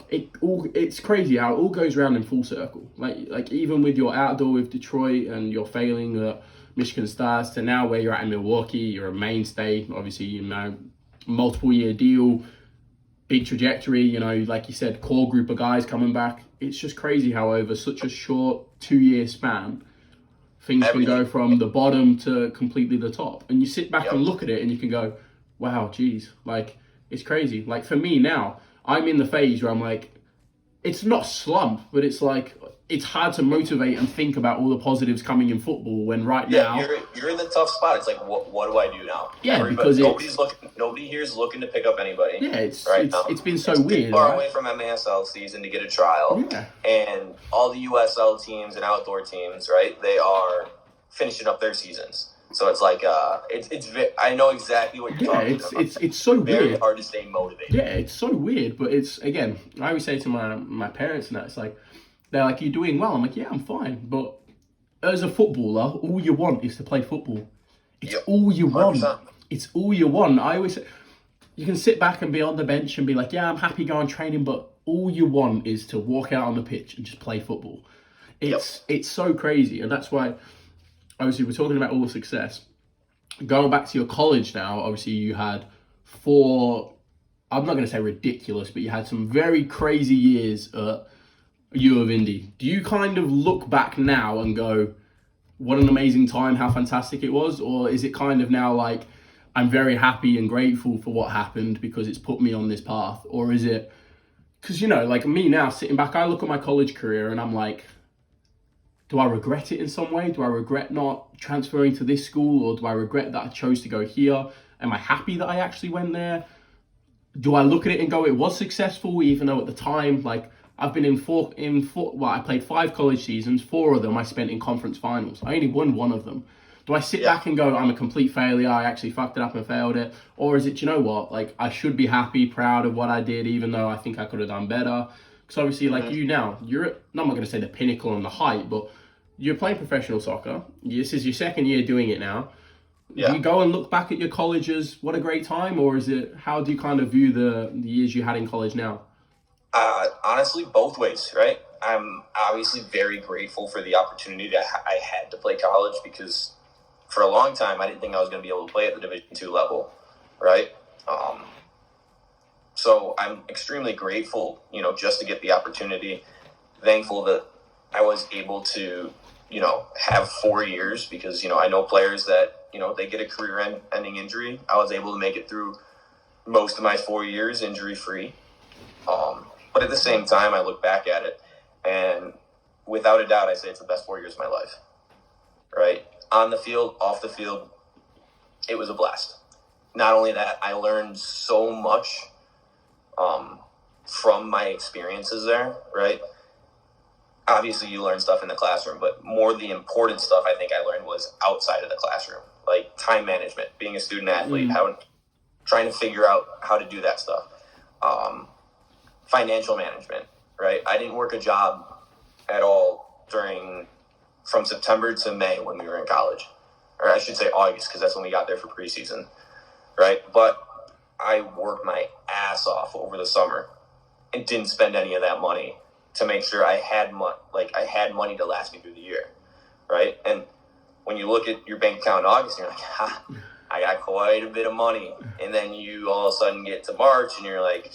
it's crazy how it all goes around in full circle. Like even with your outdoor with Detroit and your failing at Michigan Stars to now where you're at in Milwaukee, you're a mainstay. Obviously, you know, multiple year deal, big trajectory. You know, like you said, core group of guys coming back. It's just crazy how over such a short 2-year span, things can go from the bottom to completely the top. And you sit back and look at it and you can go, wow, geez, like it's crazy. Like for me now, I'm in the phase where I'm like, it's not slump, but it's like, it's hard to motivate and think about all the positives coming in football when now you're in the tough spot. It's like, what do I do now? Because nobody here is looking to pick up anybody. Yeah, it's been so weird. Far away from MASL season to get a trial, and all the USL teams and outdoor teams, right? They are finishing up their seasons. So it's like, I know exactly what you're talking about. It's so very weird. hard to stay motivated. Yeah, it's so weird, but it's, again, I always say to my parents and that, it's like, they're like, you're doing well. I'm like, yeah, I'm fine. But as a footballer, all you want is to play football. It's all you want. 100%. It's all you want. I always say, you can sit back and be on the bench and be like, yeah, I'm happy going training, but all you want is to walk out on the pitch and just play football. It's so crazy. And that's why, obviously, we're talking about all the success. Going back to your college now, obviously, you had 4, I'm not going to say ridiculous, but you had some very crazy years at U of Indy. Do you kind of look back now and go, what an amazing time, how fantastic it was? Or is it kind of now like, I'm very happy and grateful for what happened because it's put me on this path? Or is it, because, you know, like me now sitting back, I look at my college career and I'm like, do I regret it in some way? Do I regret not transferring to this school? Or do I regret that I chose to go here? Am I happy that I actually went there? Do I look at it and go, it was successful, even though at the time, like, I've been I played 5 college seasons. 4 of them I spent in conference finals. I only won 1 of them. Do I sit back and go, I'm a complete failure, I actually fucked it up and failed it? Or is it, you know what, like, I should be happy, proud of what I did, even though I think I could have done better? Because obviously, like you now, you're at, I'm not going to say the pinnacle and the height, but you're playing professional soccer. This is your 2nd year doing it now. Do you go and look back at your college as what a great time? Or is it, how do you kind of view the years you had in college now? Honestly, both ways, right? I'm obviously very grateful for the opportunity that I had to play college because for a long time, I didn't think I was going to be able to play at the Division II level, right? So I'm extremely grateful, just to get the opportunity. Thankful that I was able to, have 4 years because, I know players that, they get a career-ending injury. I was able to make it through most of my 4 years injury-free. But at the same time, I look back at it, and without a doubt, I say it's the best 4 years of my life, right? On the field, off the field, it was a blast. Not only that, I learned so much from my experiences there, right? Obviously, you learn stuff in the classroom, but more the important stuff I think I learned was outside of the classroom, like time management, being a student athlete, trying to figure out how to do that stuff. Financial management, right? I didn't work a job at all from September to May when we were in college. Or I should say August, because that's when we got there for preseason, right? But I worked my ass off over the summer and didn't spend any of that money to make sure I had money to last me through the year, right? And when you look at your bank account in August, you're like, I got quite a bit of money. And then you all of a sudden get to March and you're like,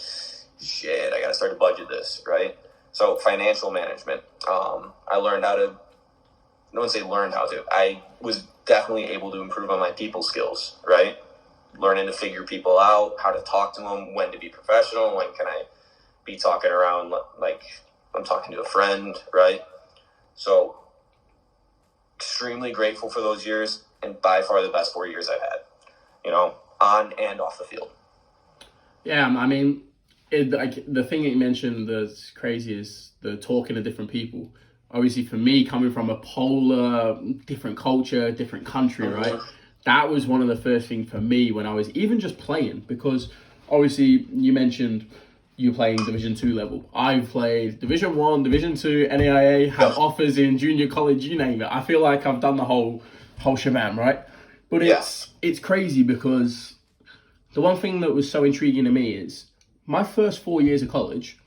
shit, I got to start to budget this, right? So financial management. I learned how to, I don't want to say learned how to, I was definitely able to improve on my people skills, right? Learning to figure people out, how to talk to them, when to be professional, when can I be talking around like I'm talking to a friend, right? So extremely grateful for those years, and by far the best 4 years I've had, on and off the field. Yeah, I mean, the thing that you mentioned that's crazy is the talking to different people. Obviously, for me, coming from a polar, different culture, different country, right? That was one of the first things for me when I was even just playing, because obviously you mentioned you playing Division 2 level. I've played Division 1, Division 2, NAIA, had offers in junior college, you name it. I feel like I've done the whole shebang, right? But it's crazy because the one thing that was so intriguing to me is my first 4 years of college,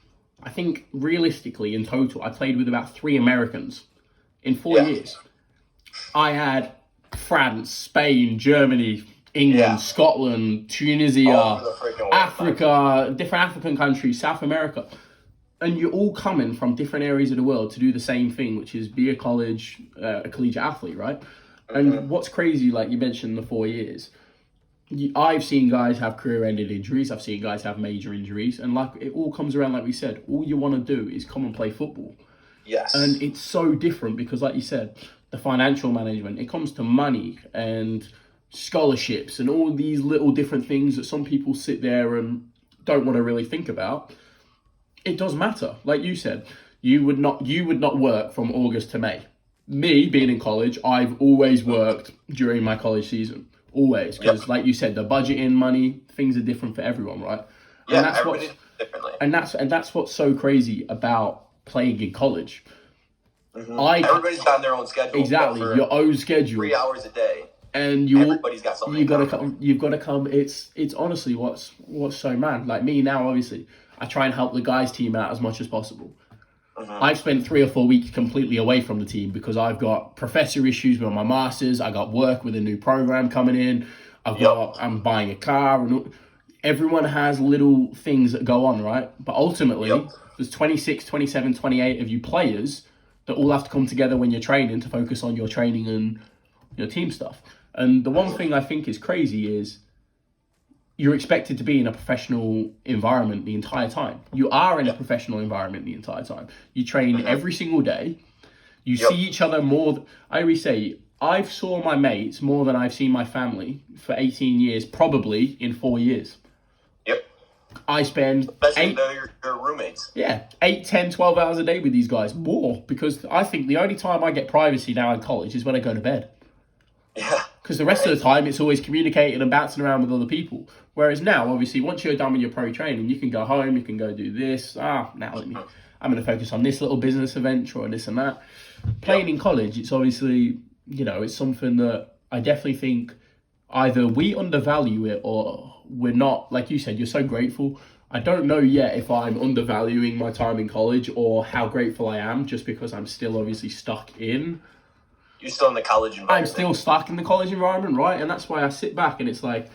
I think realistically in total, I played with about 3 Americans in 4 years. I had France, Spain, Germany, England, Scotland, Tunisia, Africa, different African countries, South America. And you're all coming from different areas of the world to do the same thing, which is be a collegiate athlete, right? And what's crazy, like you mentioned, the 4 years, I've seen guys have career-ending injuries. I've seen guys have major injuries. And like it all comes around, like we said, all you want to do is come and play football. Yes. And it's so different because, like you said, the financial management, it comes to money and scholarships and all these little different things that some people sit there and don't want to really think about. It does matter. Like you said, you would not work from August to May. Me being in college, I've always worked during my college season. Always. Because like you said, the budgeting, money, things are different for everyone, right? Yeah, and that's everybody does it differently. And that's what's so crazy about playing in college. Everybody's got their own schedule. Exactly, your own schedule. 3 hours a day. And everybody's got something. You've got to come. It's honestly what's so mad. Like me now, obviously, I try and help the guys' team out as much as possible. I've spent 3 or 4 weeks completely away from the team because I've got professor issues with my masters. I got work with a new program coming in. I'm buying a car, and everyone has little things that go on, right? But ultimately, there's 26, 27, 28 of you players that all have to come together when you're training to focus on your training and your team stuff. And the one thing I think is crazy is you're expected to be in a professional environment the entire time. You are in a professional environment the entire time. You train every single day. You see each other more. I always say, I've saw my mates more than I've seen my family for 18 years, probably in 4 years. I spend especially though your roommates. 8, 10, 12 hours a day with these guys. More, because I think the only time I get privacy now in college is when I go to bed. Yeah. Because the rest of the time, it's always communicating and bouncing around with other people. Whereas now, obviously, once you're done with your pro training, you can go home, you can go do this. I'm going to focus on this little business venture or this and that. Playing in college, it's obviously, it's something that I definitely think either we undervalue it or we're not. Like you said, you're so grateful. I don't know yet if I'm undervaluing my time in college or how grateful I am just because I'm still obviously stuck in You're still in the college I'm environment. still stuck in the college environment, right? And that's why I sit back and it's like,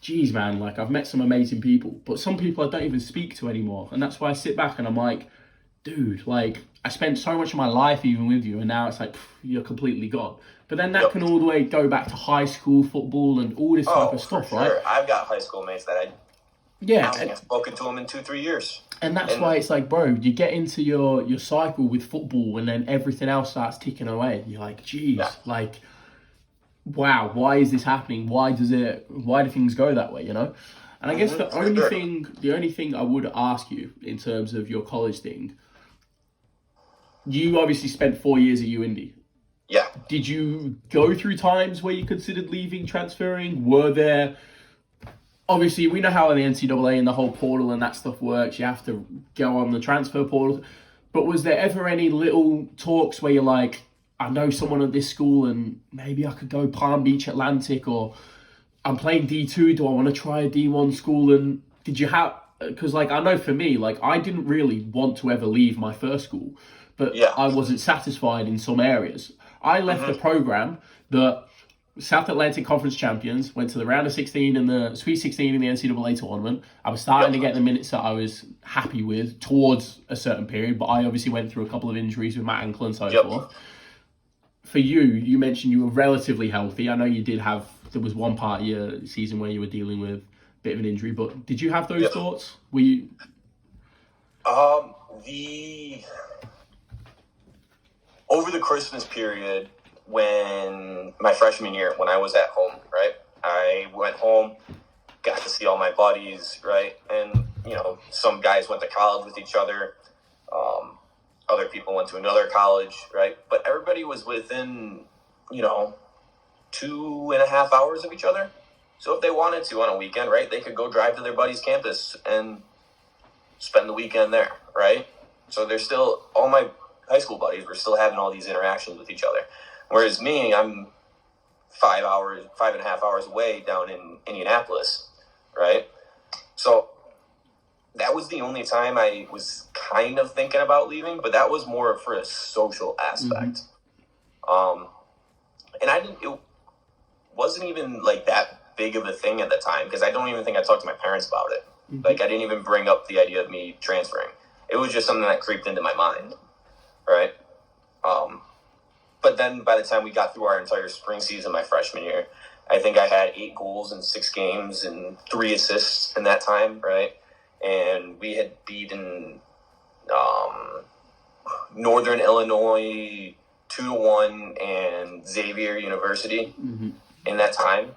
geez, man, like I've met some amazing people, but some people I don't even speak to anymore. And that's why I sit back and I'm like, dude, like I spent so much of my life even with you, and now it's like you're completely gone. But then that can all the way go back to high school football and all this type of stuff, right? I've got high school mates that I haven't spoken to them in 2-3 years. And that's why it's like, bro, you get into your cycle with football and then everything else starts ticking away. You're like, geez, like, wow, why is this happening? Why do things go that way, you know? And I guess the only thing I would ask you in terms of your college thing, you obviously spent 4 years at UIndy. Yeah. Did you go through times where you considered leaving, transferring? Were there... Obviously, we know how the NCAA and the whole portal and that stuff works. You have to go on the transfer portal. But was there ever any little talks where you're like, I know someone at this school and maybe I could go Palm Beach Atlantic, or I'm playing D2, do I want to try a D1 school? And did you have... Because, like, I know for me, like, I didn't really want to ever leave my first school, but I wasn't satisfied in some areas. I left a program that South Atlantic Conference champions, went to the round of 16 and the Sweet 16 in the NCAA tournament. I was starting to get the minutes that I was happy with towards a certain period, but I obviously went through a couple of injuries with my ankle and so forth. For you, you mentioned you were relatively healthy. I know you did have, there was one part of your season where you were dealing with a bit of an injury, but did you have those thoughts? Were you... Over the Christmas period, when my freshman year, when I was at home, right? I went home, got to see all my buddies, right? And, you know, some guys went to college with each other. Other people went to another college, right? But everybody was within, 2.5 hours of each other. So if they wanted to on a weekend, right, they could go drive to their buddy's campus and spend the weekend there, right? So there's still, all my high school buddies were still having all these interactions with each other. Whereas me, I'm 5.5 hours away down in Indianapolis, right? So that was the only time I was kind of thinking about leaving, but that was more for a social aspect. And it wasn't even like that big of a thing at the time, because I don't even think I talked to my parents about it. Like, I didn't even bring up the idea of me transferring. It was just something that creeped into my mind, right? But then by the time we got through our entire spring season my freshman year, I think I had 8 goals in 6 games and 3 assists in that time, right? And we had beaten Northern Illinois 2-1 and Xavier University in that time.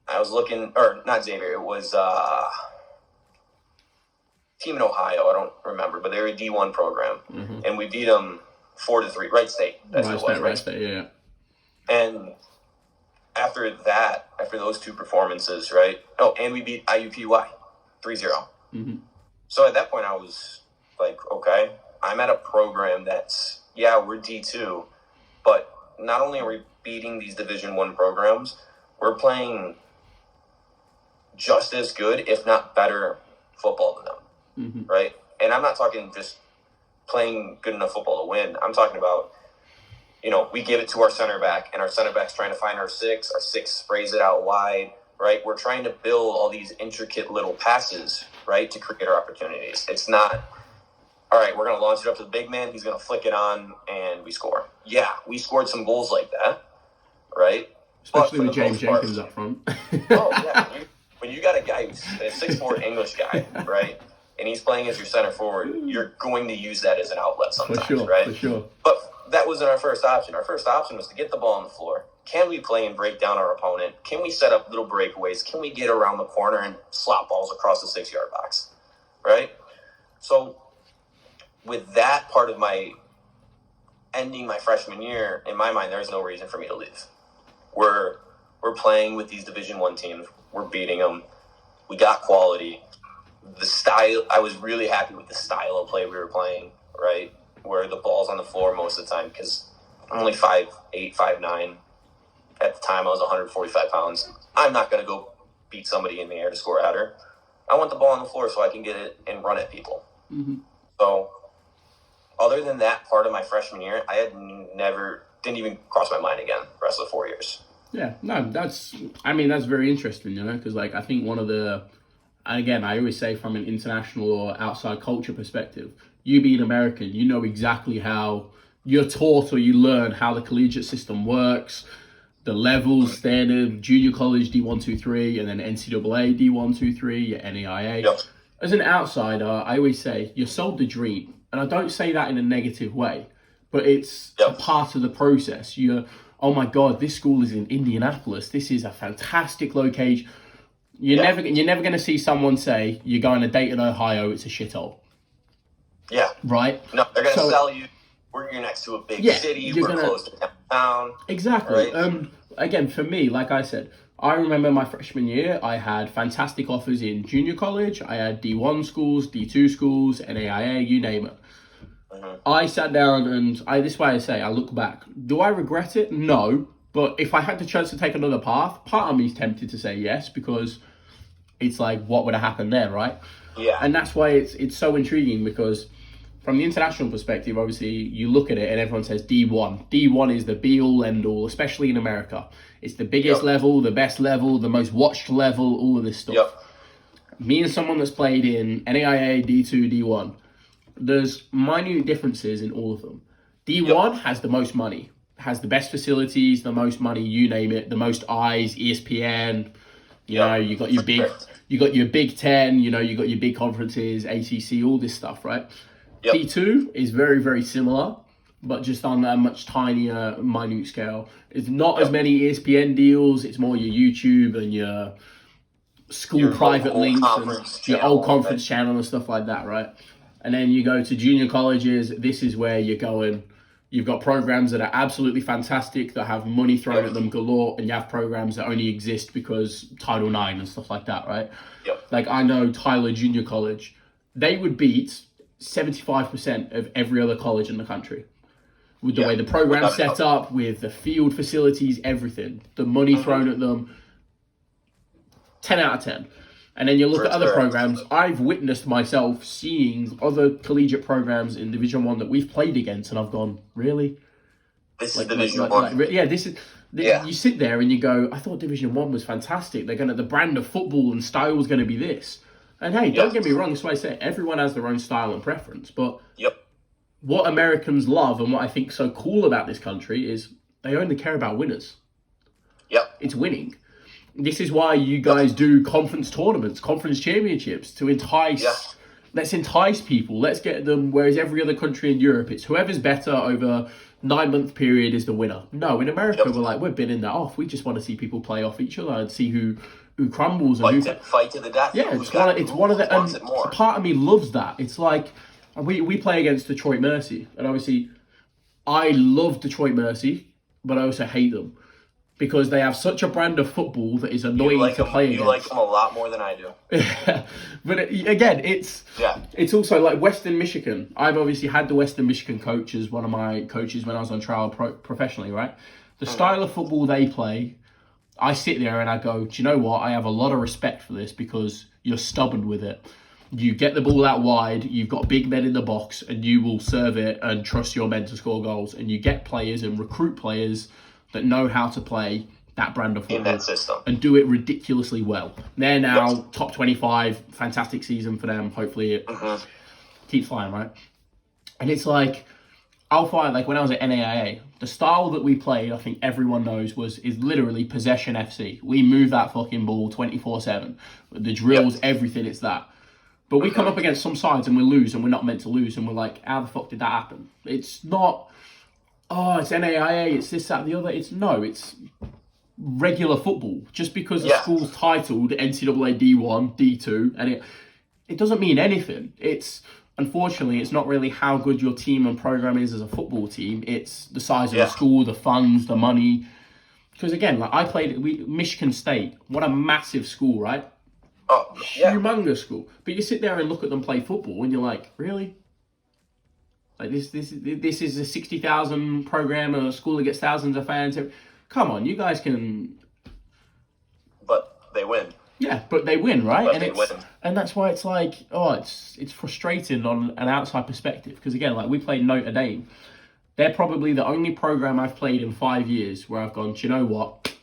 I was looking, or not Xavier, it was team in Ohio, I don't remember, but they were a D1 program, and we beat them 4-3. Wright State, that's what it was. Wright State, yeah. And after those 2 performances, right? Oh, and we beat IUPUI 3-0. So at that point, I was like, okay, I'm at a program that's, we're D2, but not only are we beating these Division I programs, we're playing just as good, if not better, football than them, right? And I'm not talking just playing good enough football to win. I'm talking about, we give it to our center back, and our center back's trying to find our 6. Our 6 sprays it out wide, right? We're trying to build all these intricate little passes, right, to create our opportunities. It's not, all right, we're going to launch it up to the big man, he's going to flick it on, and we score. Yeah, we scored some goals like that, right? Especially with James Jenkins up front. When you got a guy who's a 6'4" English guy, right, and he's playing as your center forward, you're going to use that as an outlet sometimes, right? For sure. But that wasn't our first option. Our first option was to get the ball on the floor. Can we play and break down our opponent? Can we set up little breakaways? Can we get around the corner and slot balls across the 6-yard box, right? So with that part of my ending my freshman year, in my mind, there's no reason for me to leave. We're playing with these Division I teams. We're beating them. We got quality. The style, I was really happy with the style of play we were playing, right? Where the ball's on the floor most of the time, because I'm only 5'8", 5'9". At the time, I was 145 pounds. I'm not going to go beat somebody in the air to score a header. I want the ball on the floor so I can get it and run at people. So other than that part of my freshman year, I had didn't even cross my mind again the rest of the 4 years. Yeah, no, that's very interesting, you know, because like I think one of the, and again, I always say from an international or outside culture perspective, you being American, you know exactly how you're taught or you learn how the collegiate system works, the levels, standard, junior college D1, 2, 3, and then NCAA D1, 2, 3, your NAIA. Yep. As an outsider, I always say you're sold the dream, and I don't say that in a negative way, but it's a part of the process. Oh my God, this school is in Indianapolis. This is a fantastic location. You're never going to see someone say you're going to Dayton, Ohio. It's a shithole. Yeah. Right. No, they're going to sell you. You're next to a big city. We're close to downtown. Exactly. Right? Again, for me, like I said, I remember my freshman year, I had fantastic offers in junior college. I had D1 schools, D2 schools, NAIA, you name it. I sat down and this is why I say, I look back. Do I regret it? No. But if I had the chance to take another path, part of me is tempted to say yes, because it's like, what would have happened there, right? Yeah. And that's why it's so intriguing, because from the international perspective, obviously, you look at it and everyone says D1. D1 is the be-all, end-all, especially in America. It's the biggest level, the best level, the most watched level, all of this stuff. Yep. Me and someone that's played in NAIA, D2, D1, there's minute differences in all of them. D1 has the most money, has the best facilities, the most money, you name it, the most eyes, ESPN, you know, you got your Big Ten, you know, you got your big conferences, ACC, all this stuff, right? Yep. D2 is very, very similar, but just on a much tinier, minute scale. It's not as many ESPN deals. It's more your YouTube and your school private links and your old conference channel and stuff like that, right? And then you go to junior colleges. This is where you're going. You've got programs that are absolutely fantastic, that have money thrown at them galore, and you have programs that only exist because Title IX and stuff like that, right? Yep. Like I know Tyler Junior College, they would beat 75% of every other college in the country. With the way the program's set up, with the field facilities, everything. The money thrown at them, 10 out of 10. And then you look at other programs. I've witnessed myself seeing other collegiate programs in Division 1 that we've played against, and I've gone, really? This is Division 1. This is... You sit there and you go, I thought Division 1 was fantastic. The brand of football and style is going to be this. And hey, don't get me wrong, that's why I say everyone has their own style and preference. But what Americans love and what I think so cool about this country is they only care about winners. Yep. It's winning. This is why you guys do conference tournaments, conference championships, to entice. Let's entice people. Let's get them. Whereas every other country in Europe, it's whoever's better over 9-month period is the winner. No, in America, we're bidding that off. We just want to see people play off each other and see who crumbles and fight to the death. Yeah, it's one of the. And part of me loves that. It's like we play against Detroit Mercy, and obviously, I love Detroit Mercy, but I also hate them. Because they have such a brand of football that is annoying to play against. You like them a lot more than I do. But again, it's also like Western Michigan. I've obviously had the Western Michigan coach as one of my coaches when I was on trial professionally, right? The style of football they play, I sit there and I go, do you know what? I have a lot of respect for this because you're stubborn with it. You get the ball out wide, you've got big men in the box, and you will serve it and trust your men to score goals. And you get players and recruit players that know how to play that brand of football in that system and do it ridiculously well. They're now top 25, fantastic season for them. Hopefully it keeps flying, right? And it's like, I'll find, like when I was at NAIA, the style that we played, I think everyone knows, is literally possession FC. We move that fucking ball 24/7. The drills, everything, it's that. But we come up against some sides and we lose and we're not meant to lose, and we're like, how the fuck did that happen? It's not... it's NAIA, it's this, that, and the other. It's regular football. Just because the school's titled NCAA D1, D2, and it doesn't mean anything. Unfortunately, it's not really how good your team and program is as a football team. It's the size of the school, the funds, the money. Because again, like I played Michigan State. What a massive school, right? Oh, yeah. Humongous school. But you sit there and look at them play football, and you're like, really? Like this is a 60,000 program, a school that gets thousands of fans. Come on, you guys can. But they win. Yeah, but they win, right? But they win. And that's why it's like, it's frustrating on an outside perspective. Because again, like we played Notre Dame. They're probably the only program I've played in 5 years where I've gone, do you know what?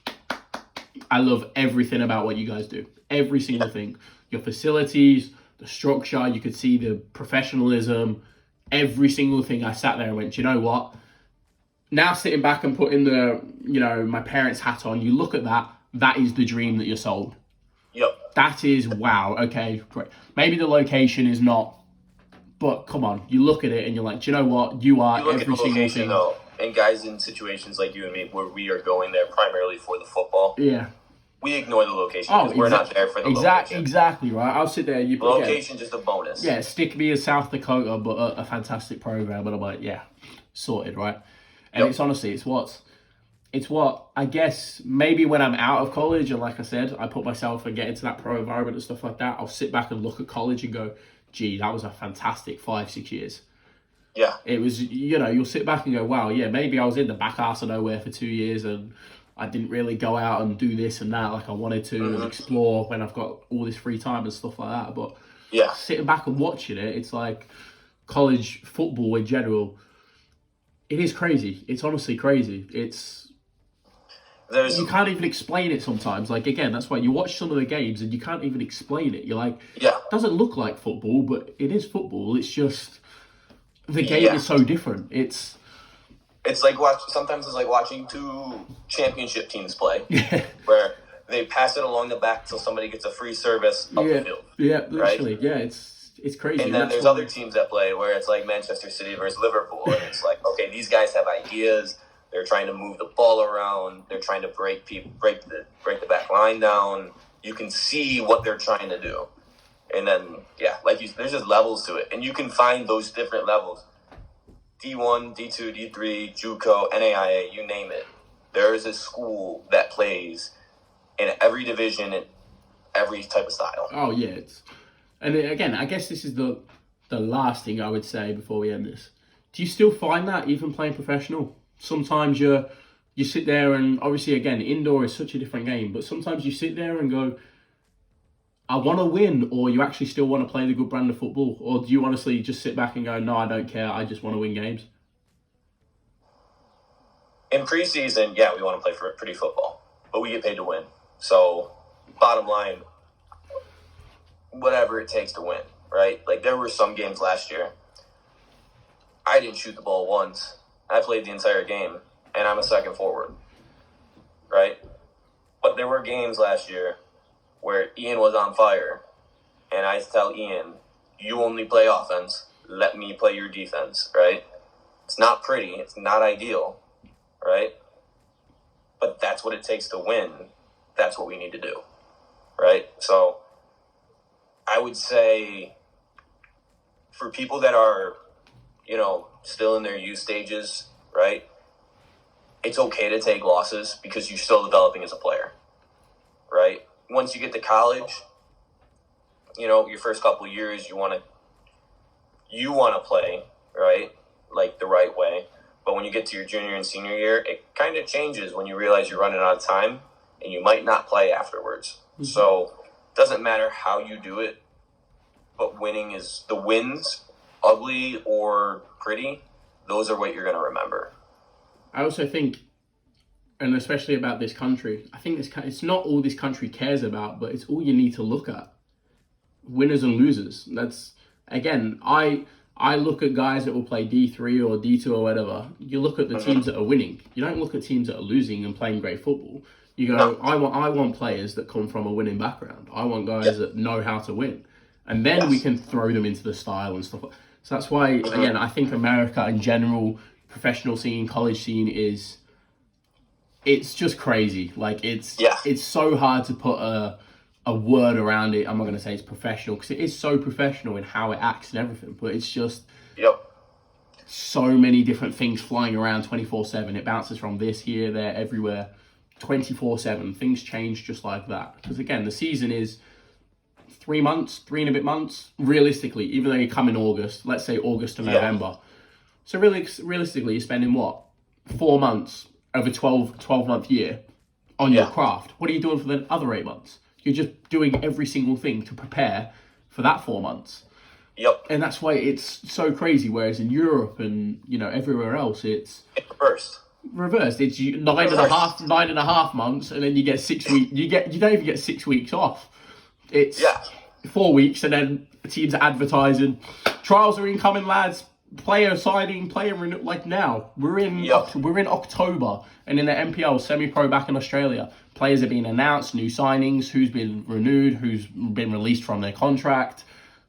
I love everything about what you guys do. Every single thing. Your facilities, the structure, you could see the professionalism, every single thing. I sat there and went, do you know what? Now sitting back and putting the, my parents' hat on, you look at that, that is the dream that you're sold. Yep. That is, wow, okay, great. Maybe the location is not, but come on, you look at it and you're like, do you know what? You are look every at the single location, thing. though, and guys in situations like you and me where we are going there primarily for the football. Yeah. We ignore the location because we're not there for the location. Exactly, right? I'll sit there. The location just a bonus. Yeah, stick me in South Dakota, but a fantastic program. And I'm like, yeah, sorted, right? And it's honestly, it's what, I guess, maybe when I'm out of college, and like I said, I put myself and get into that pro environment and stuff like that, I'll sit back and look at college and go, gee, that was a fantastic 5-6 years. Yeah. It was, you'll sit back and go, wow, yeah, maybe I was in the back arse of nowhere for 2 years and I didn't really go out and do this and that like I wanted to and explore when I've got all this free time and stuff like that. But sitting back and watching it, it's like college football in general, it is crazy. It's honestly crazy. You can't even explain it sometimes. Like, again, that's why you watch some of the games and you can't even explain it. You're like, it doesn't look like football, but it is football. It's just, the game is so different. It's like sometimes it's like watching two championship teams play, where they pass it along the back till somebody gets a free service up the field. Yeah, literally. Right? Yeah, it's crazy. And then there's other teams that play where it's like Manchester City versus Liverpool, and it's like, okay, these guys have ideas. They're trying to move the ball around. They're trying to break the back line down. You can see what they're trying to do, and then there's just levels to it, and you can find those different levels. D1, D2, D3, JUCO, NAIA, you name it. There is a school that plays in every division and every type of style. Oh, yeah. And again, I guess this is the last thing I would say before we end this. Do you still find that even playing professional? Sometimes you sit there and obviously, again, indoor is such a different game, but sometimes you sit there and go, I want to win, or you actually still want to play the good brand of football? Or do you honestly just sit back and go, no, I don't care, I just want to win games? In preseason, we want to play for pretty football, but we get paid to win. So, bottom line, whatever it takes to win, right? Like, there were some games last year, I didn't shoot the ball once. I played the entire game, and I'm a second forward, right? But there were games last year where Ian was on fire, and I tell Ian, you only play offense, let me play your defense, right? It's not pretty, it's not ideal, right? But that's what it takes to win. That's what we need to do, right? So I would say for people that are, still in their youth stages, right? It's okay to take losses because you're still developing as a player, right? Once you get to college, your first couple of years, you want to play, right? Like the right way. But when you get to your junior and senior year, it kind of changes when you realize you're running out of time and you might not play afterwards. Mm-hmm. So it doesn't matter how you do it, but the wins, ugly or pretty, those are what you're going to remember. I also think, and especially about this country, I think it's not all this country cares about, but it's all you need to look at. Winners and losers. That's, again, I look at guys that will play D3 or D2 or whatever. You look at the teams that are winning. You don't look at teams that are losing and playing great football. You go, I want players that come from a winning background. I want guys that know how to win. And then we can throw them into the style and stuff. So that's why, again, I think America in general, professional scene, college scene it's just crazy. Like, it's so hard to put a word around it. I'm not going to say it's professional because it is so professional in how it acts and everything, but it's just so many different things flying around 24/7. It bounces from this, here, there, everywhere, 24/7. Things change just like that. Because again, the season is 3 months, 3 and a bit months, realistically, even though you come in August, let's say August to November. So really, realistically, you're spending 4 months of a 12-month year on your craft. What are you doing for the other 8 months? You're just doing every single thing to prepare for that 4 months. Yep. And that's why it's so crazy. Whereas in Europe and, you know, everywhere else, it's reversed. It's 9.5 months, and then you get 6 weeks. You don't even get 6 weeks off. It's 4 weeks, and then teams are advertising. Trials are incoming, lads. Player signing, player renew. Like now, we're in October, and in the MPL semi-pro back in Australia, players are being announced, new signings, who's been renewed, who's been released from their contract,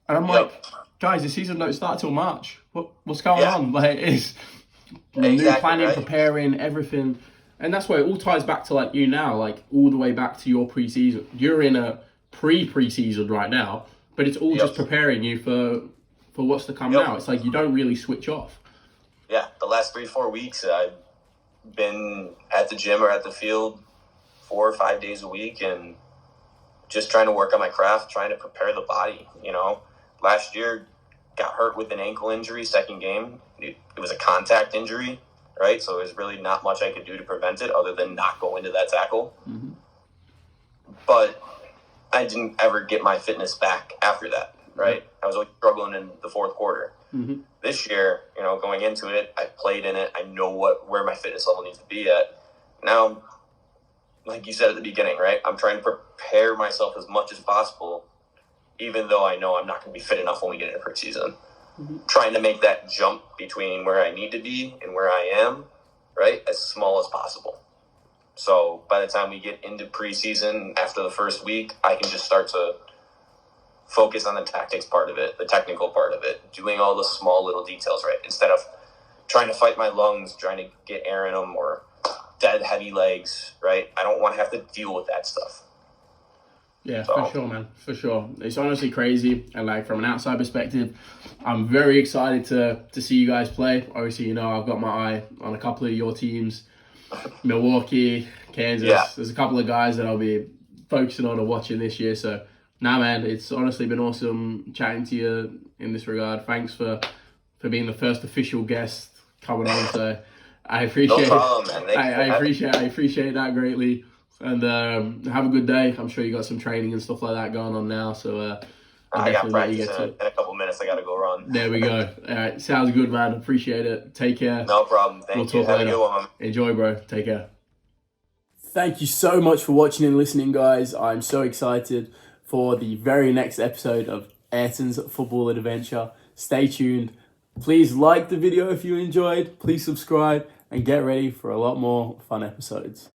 and I'm like, guys, the season don't start till March. What's going on? Like, it's new planning, preparing, everything, and that's why it all ties back to like you now, like all the way back to your preseason. You're in a pre-preseason right now, but it's all just preparing you for what's to come now. It's like you don't really switch off. Yeah, the last 3-4 weeks, I've been at the gym or at the field 4 or 5 days a week and just trying to work on my craft, trying to prepare the body, you know. Last year, got hurt with an ankle injury, second game. It was a contact injury, right? So there's really not much I could do to prevent it other than not go into that tackle. Mm-hmm. But I didn't ever get my fitness back after that, right? I was always struggling in the fourth quarter. Mm-hmm. This year, you know, going into it, I played in it. I know where my fitness level needs to be at. Now, like you said at the beginning, right? I'm trying to prepare myself as much as possible, even though I know I'm not going to be fit enough when we get into preseason. Mm-hmm. Trying to make that jump between where I need to be and where I am, right, as small as possible. So by the time we get into preseason, after the first week, I can just start to focus on the tactics part of it, the technical part of it, doing all the small little details right, instead of trying to fight my lungs, trying to get air in them, or dead heavy legs, right? I don't want to have to deal with that stuff. Yeah, for sure, man. For sure. It's honestly crazy. And like from an outside perspective, I'm very excited to see you guys play. Obviously, you know, I've got my eye on a couple of your teams. Milwaukee, Kansas. Yeah. There's a couple of guys that I'll be focusing on and watching this year. So, man, it's honestly been awesome chatting to you in this regard. Thanks for being the first official guest coming on. So I appreciate I appreciate that greatly. And have a good day. I'm sure you got some training and stuff like that going on now. So I got practice in a couple minutes. I got to go run. There we go. All right, sounds good, man. Appreciate it. Take care. No problem. Thank you. Have a good one. Enjoy, bro. Take care. Thank you so much for watching and listening, guys. I'm so excited for the very next episode of Ayrton's Football Adventure. Stay tuned. Please like the video if you enjoyed. Please subscribe and get ready for a lot more fun episodes.